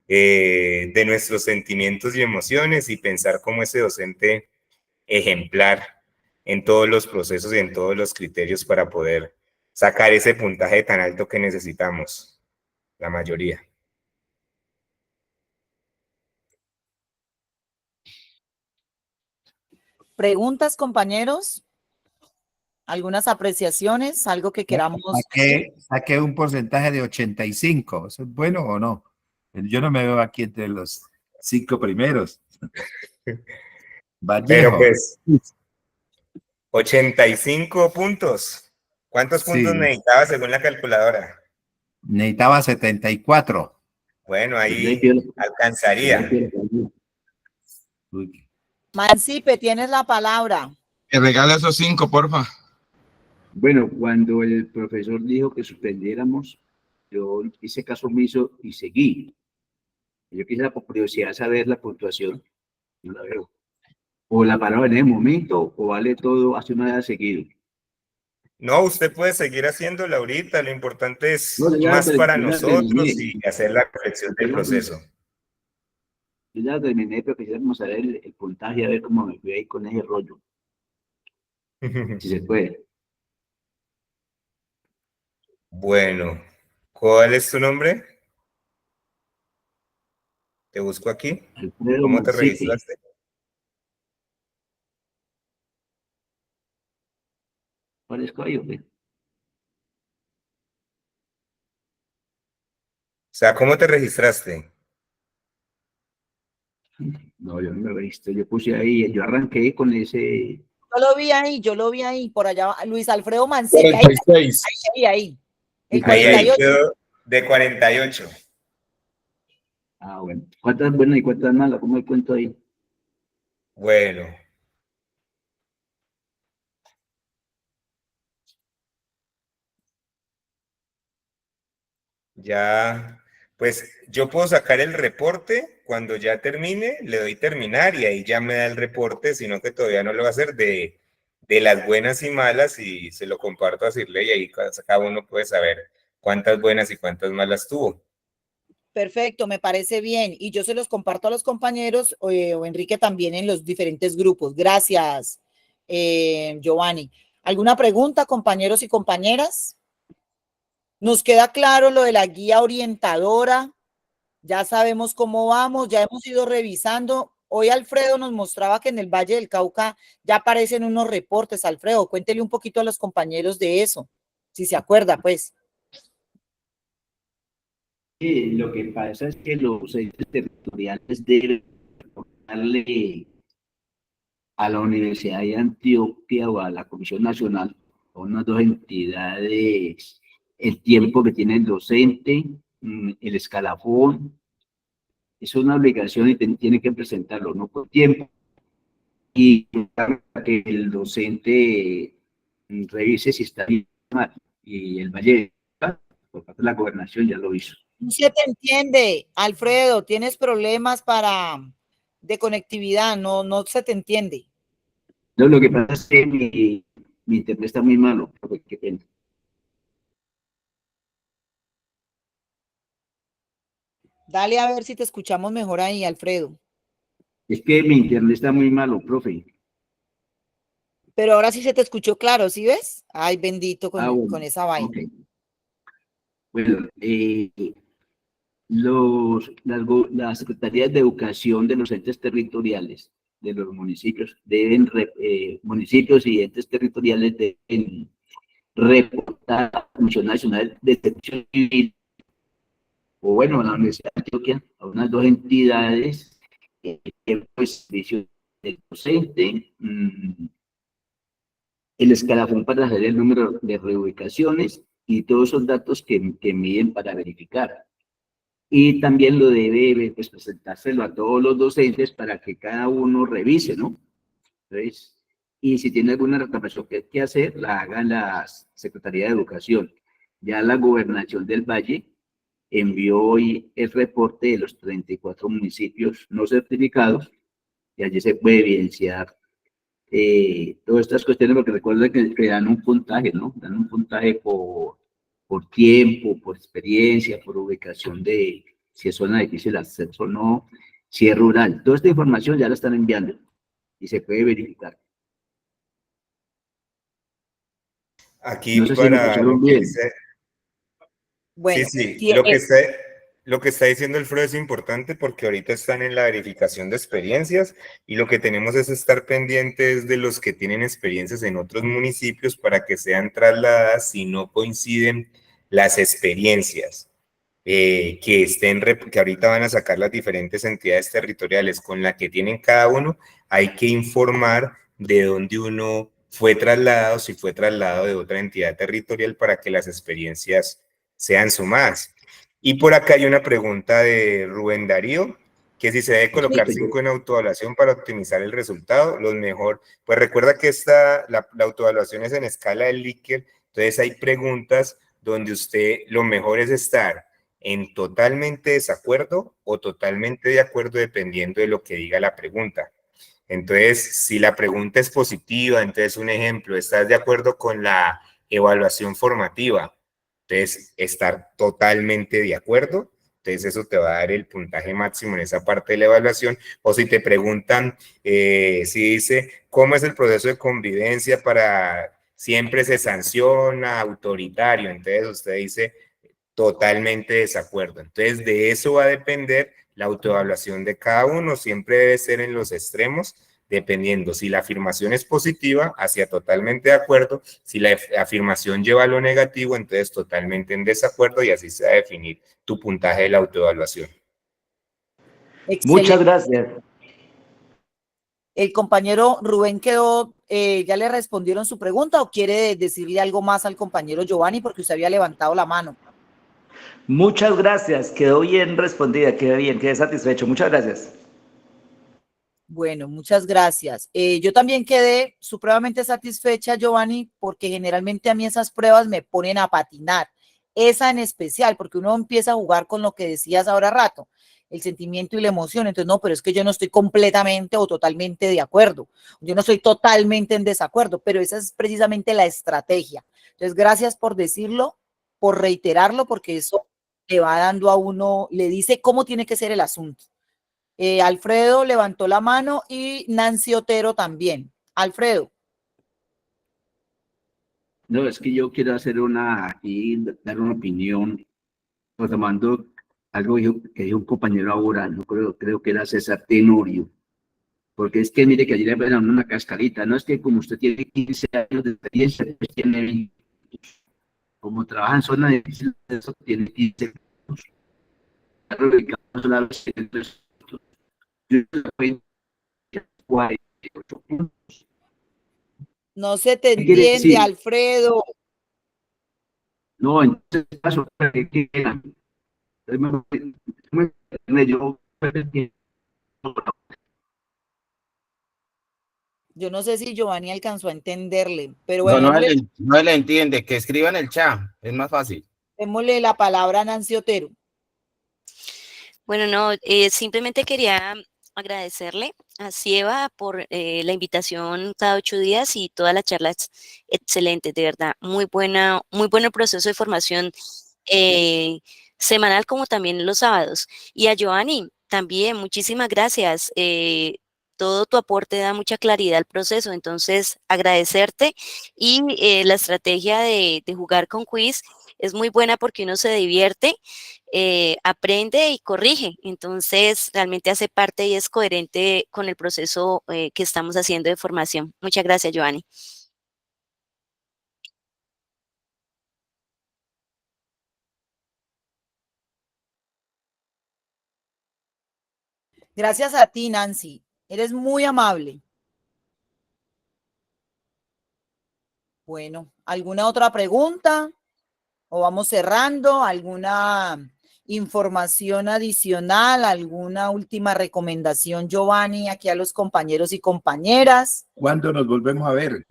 de nuestros sentimientos y emociones y pensar como ese docente ejemplar en todos los procesos y en todos los criterios para poder sacar ese puntaje tan alto que necesitamos, la mayoría. ¿Preguntas, compañeros? ¿Algunas apreciaciones? ¿Algo que queramos? Saqué un porcentaje de 85. ¿Eso es bueno o no? Yo no me veo aquí entre los 5 primeros. Vallejo. Pero pues, 85 puntos. ¿Cuántos puntos Sí. necesitaba según la calculadora? Necesitaba 74. Bueno, ahí alcanzaría. Mancipe, tienes la palabra. Me regala esos 5, porfa. Bueno, cuando el profesor dijo que suspendiéramos, yo hice caso omiso y seguí. Yo quisiera por curiosidad saber la puntuación. No la veo. O la paraba en el momento, o vale todo hace una vez seguido. No, usted puede seguir haciéndolo ahorita. Lo importante es No, más para yo ya nosotros terminé. y hacer la reflexión del proceso. Yo ya terminé, pero quisiéramos saber el puntaje, a ver cómo me fui ahí con ese rollo. Si se puede. Bueno, ¿cuál es tu nombre? Te busco aquí. Alfredo ¿Cómo te Mancipe. registraste? ¿Parezco ahí o qué? O sea, ¿cómo te registraste? No, yo no me he visto. Yo puse ahí, yo arranqué con ese. Yo lo vi ahí, por allá, Luis Alfredo Mancipe. 46. Ahí. El Ahí 48. quedó de 48. Ah, bueno. ¿Cuántas buenas y cuántas malas? ¿Cómo el cuento ahí? Bueno. Ya, pues yo puedo sacar el reporte cuando ya termine, le doy terminar y ahí ya me da el reporte, sino que todavía no lo va a hacer de las buenas y malas y se lo comparto a Cirle y ahí cada uno puede saber cuántas buenas y cuántas malas tuvo. Perfecto, me parece bien. Y yo se los comparto a los compañeros o Enrique también en los diferentes grupos. Gracias, Giovanni. ¿Alguna pregunta, compañeros y compañeras? Nos queda claro lo de la guía orientadora. Ya sabemos cómo vamos, ya hemos ido revisando. Hoy Alfredo nos mostraba que en el Valle del Cauca ya aparecen unos reportes. Alfredo, cuéntele un poquito a los compañeros de eso, si se acuerda, pues. Lo que pasa es que los entes territoriales deben darle a la Universidad de Antioquia o a la Comisión Nacional, o unas dos entidades, el tiempo que tiene el docente, el escalafón. Es una obligación y tiene que presentarlo, no por tiempo. Y que el docente revise si está bien mal. Y el Valle, por parte de la gobernación, ya lo hizo. No se te entiende, Alfredo, tienes problemas de conectividad, no se te entiende. No, lo que pasa es que mi internet está muy malo. Qué pena. Dale a ver si te escuchamos mejor ahí, Alfredo. Es que mi internet está muy malo, profe. Pero ahora sí se te escuchó claro, ¿sí ves? Ay, bendito Bueno, con esa vaina. Okay. Bueno, las secretarías de educación de los entes territoriales de los municipios municipios y entes territoriales deben reportar a la Comisión Nacional de Protección Civil o bueno, a la Universidad de Antioquia, a unas dos entidades pues, servicio del docente, el escalafón para hacer el número de reubicaciones y todos esos datos que miden para verificar. Y también lo debe pues, presentárselo a todos los docentes para que cada uno revise, ¿no? Entonces, y si tiene alguna reclamación que hacer, la haga la Secretaría de Educación. Ya la Gobernación del Valle envió hoy el reporte de los 34 municipios no certificados y allí se puede evidenciar todas estas cuestiones, porque recuerden que dan un puntaje, ¿no? Dan un puntaje por tiempo, por experiencia, por ubicación de si es zona difícil de acceso o no, si es rural. Toda esta información ya la están enviando y se puede verificar. Aquí No sé si me para pusieron lo que bien. dice, Bueno, sí, lo que está diciendo el Fro es importante porque ahorita están en la verificación de experiencias y lo que tenemos es estar pendientes de los que tienen experiencias en otros municipios para que sean trasladadas si no coinciden las experiencias que ahorita van a sacar las diferentes entidades territoriales con la que tienen cada uno. Hay que informar de dónde uno fue trasladado, si fue trasladado de otra entidad territorial para que las experiencias sean sumadas. Y por acá hay una pregunta de Rubén Darío, que si se debe colocar 5 en autoevaluación para optimizar el resultado, los mejor. Pues recuerda que la autoevaluación es en escala de Likert, entonces hay preguntas donde lo mejor es estar en totalmente desacuerdo o totalmente de acuerdo dependiendo de lo que diga la pregunta. Entonces, si la pregunta es positiva, entonces un ejemplo, ¿estás de acuerdo con la evaluación formativa? Entonces, estar totalmente de acuerdo, entonces eso te va a dar el puntaje máximo en esa parte de la evaluación. O si te preguntan, si dice, ¿cómo es el proceso de convivencia para siempre se sanciona, autoritario? Entonces usted dice, totalmente desacuerdo. Entonces, de eso va a depender la autoevaluación de cada uno. Siempre debe ser en los extremos, dependiendo si la afirmación es positiva, hacia totalmente de acuerdo. Si la afirmación lleva a lo negativo, entonces totalmente en desacuerdo y así se va a definir tu puntaje de la autoevaluación. Muchas gracias. El compañero Rubén quedó, ¿ya le respondieron su pregunta o quiere decirle algo más al compañero Giovanni porque usted había levantado la mano? Muchas gracias. Quedó bien respondida, quedé bien, quedé satisfecho. Muchas gracias. Bueno, muchas gracias. Yo también quedé supremamente satisfecha, Giovanni, porque generalmente a mí esas pruebas me ponen a patinar. Esa en especial, porque uno empieza a jugar con lo que decías ahora rato, el sentimiento y la emoción. Entonces, no, pero es que yo no estoy completamente o totalmente de acuerdo. Yo no estoy totalmente en desacuerdo, pero esa es precisamente la estrategia. Entonces, gracias por decirlo, por reiterarlo, porque eso le va dando a uno, le dice cómo tiene que ser el asunto. Alfredo levantó la mano y Nancy Otero también. Alfredo. No, es que yo quiero hacer dar una opinión, retomando algo que dijo un compañero ahora, no creo que era César Tenorio, porque es que mire que ayer le dieron una cascarita, no es que como usted tiene 15 años de experiencia, pues tiene 20, como trabaja en zona difícil, eso tiene 15 años. No se te ¿Qué quiere entiende, decir? Alfredo. No, entonces paso que Yo no sé si Giovanni alcanzó a entenderle, pero No, bueno, no le entiende, que escriba en el chat, es más fácil. démosle la palabra a Nancy Otero. Bueno, no, simplemente quería agradecerle a Cieva por la invitación cada 8 días y toda la charla es excelente, de verdad, muy bueno el proceso de formación semanal como también los sábados. Y a Giovanni también, muchísimas gracias. Todo tu aporte da mucha claridad al proceso, entonces agradecerte y la estrategia de jugar con quiz es muy buena porque uno se divierte, aprende y corrige, entonces realmente hace parte y es coherente con el proceso que estamos haciendo de formación. Muchas gracias, Giovanni. Gracias a ti, Nancy. Eres muy amable. Bueno, ¿alguna otra pregunta? o vamos cerrando. ¿Alguna información adicional, alguna última recomendación, Giovanni, aquí a los compañeros y compañeras? ¿Cuándo nos volvemos a ver?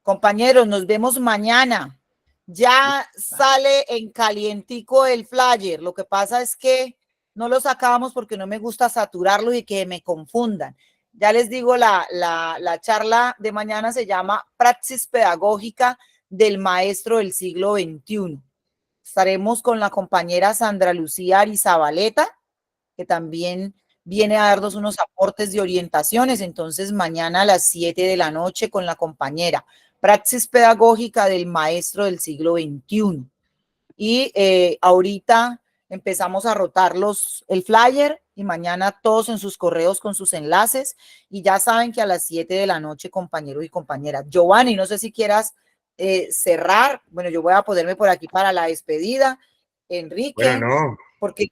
Compañeros, nos vemos mañana. Ya sale en calientico el flyer. Lo que pasa es que no lo sacamos porque no me gusta saturarlo y que me confundan. Ya les digo, la charla de mañana se llama Praxis Pedagógica del Maestro del Siglo XXI. Estaremos con la compañera Sandra Lucía Arizabaleta, que también viene a darnos unos aportes de orientaciones. Entonces, mañana a las 7 de la noche con la compañera Praxis Pedagógica del Maestro del Siglo XXI. Y ahorita empezamos a rotar el flyer y mañana todos en sus correos con sus enlaces. Y ya saben que a las 7 de la noche, compañeros y compañeras. Giovanni, no sé si quieras cerrar. Bueno, yo voy a ponerme por aquí para la despedida. Enrique, Bueno, no. Porque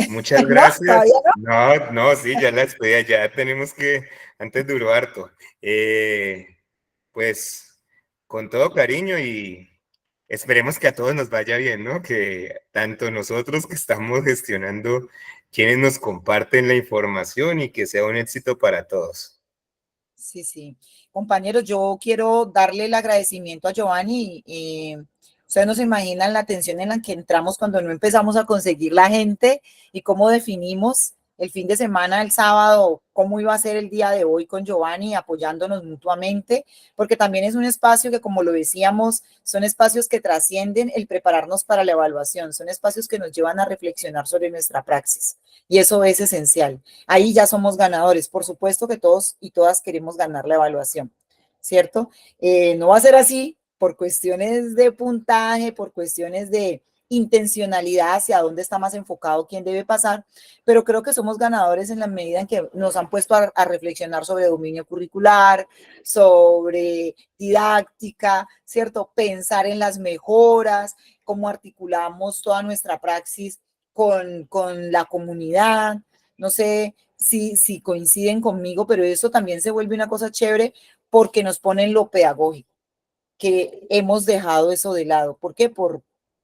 muchas no, gracias. todavía No, no, sí, ya la despedida, ya tenemos que, antes duró harto. Pues con todo cariño y esperemos que a todos nos vaya bien, ¿no? Que tanto nosotros que estamos gestionando quienes nos comparten la información y que sea un éxito para todos. Sí, sí. Compañeros, yo quiero darle el agradecimiento a Giovanni. Ustedes no se imaginan la tensión en la que entramos cuando no empezamos a conseguir la gente y cómo definimos el fin de semana, el sábado, cómo iba a ser el día de hoy con Giovanni, apoyándonos mutuamente, porque también es un espacio que, como lo decíamos, son espacios que trascienden el prepararnos para la evaluación, son espacios que nos llevan a reflexionar sobre nuestra praxis y eso es esencial. Ahí ya somos ganadores, por supuesto que todos y todas queremos ganar la evaluación, ¿cierto? No va a ser así por cuestiones de puntaje, por cuestiones de intencionalidad hacia dónde está más enfocado, quién debe pasar, pero creo que somos ganadores en la medida en que nos han puesto a reflexionar sobre dominio curricular, sobre didáctica, ¿cierto? Pensar en las mejoras, cómo articulamos toda nuestra praxis con la comunidad. No sé si coinciden conmigo, pero eso también se vuelve una cosa chévere porque nos pone en lo pedagógico, que hemos dejado eso de lado. ¿Por qué?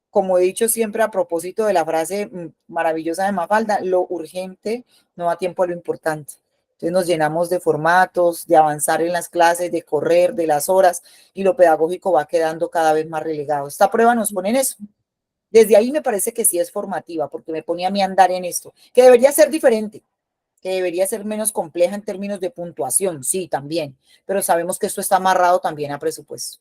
Como he dicho siempre a propósito de la frase maravillosa de Mafalda, lo urgente no da tiempo a lo importante. Entonces nos llenamos de formatos, de avanzar en las clases, de correr, de las horas, y lo pedagógico va quedando cada vez más relegado. Esta prueba nos pone en eso. Desde ahí me parece que sí es formativa, porque me ponía a mí a andar en esto, que debería ser diferente, que debería ser menos compleja en términos de puntuación, sí, también, pero sabemos que esto está amarrado también a presupuesto.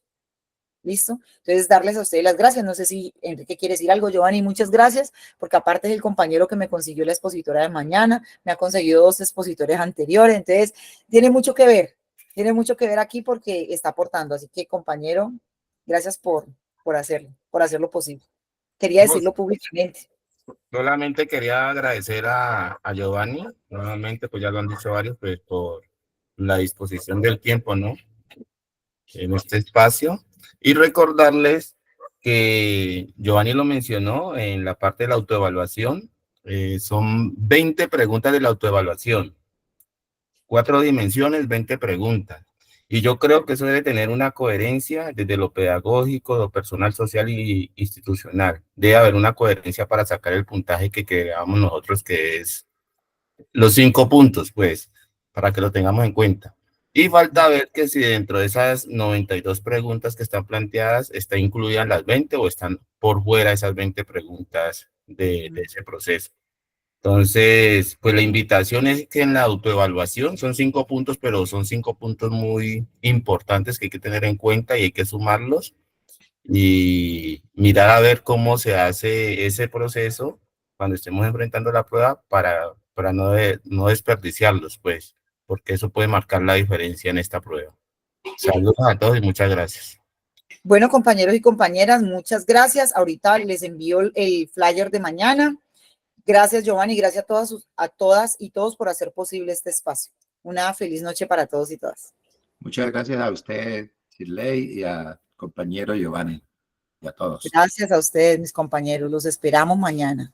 ¿Listo? Entonces, darles a ustedes las gracias. No sé si Enrique quiere decir algo. Giovanni, muchas gracias, porque aparte es el compañero que me consiguió la expositora de mañana, me ha conseguido 2 expositores anteriores, entonces tiene mucho que ver aquí porque está aportando. Así que, compañero, gracias por hacerlo posible. Quería decirlo públicamente. Solamente quería agradecer a Giovanni, nuevamente, pues ya lo han dicho varios, pues por la disposición del tiempo, ¿no? En este espacio. Y recordarles que Giovanni lo mencionó en la parte de la autoevaluación, son 20 preguntas de la autoevaluación, 4 dimensiones, 20 preguntas. Y yo creo que eso debe tener una coherencia desde lo pedagógico, lo personal, social y institucional. Debe haber una coherencia para sacar el puntaje que creamos nosotros, que es los 5 puntos, pues, para que lo tengamos en cuenta. Y falta ver que si dentro de esas 92 preguntas que están planteadas, está incluidas las 20 o están por fuera esas 20 preguntas de ese proceso. Entonces, pues la invitación es que en la autoevaluación son 5 puntos, pero son 5 puntos muy importantes que hay que tener en cuenta y hay que sumarlos y mirar a ver cómo se hace ese proceso cuando estemos enfrentando la prueba para no desperdiciarlos, pues, porque eso puede marcar la diferencia en esta prueba. Saludos a todos y muchas gracias. Bueno, compañeros y compañeras, muchas gracias. Ahorita les envío el flyer de mañana. Gracias, Giovanni, gracias a todas y todos por hacer posible este espacio. Una feliz noche para todos y todas. Muchas gracias a usted, Shirley, y a compañero Giovanni, y a todos. Gracias a ustedes, mis compañeros. Los esperamos mañana.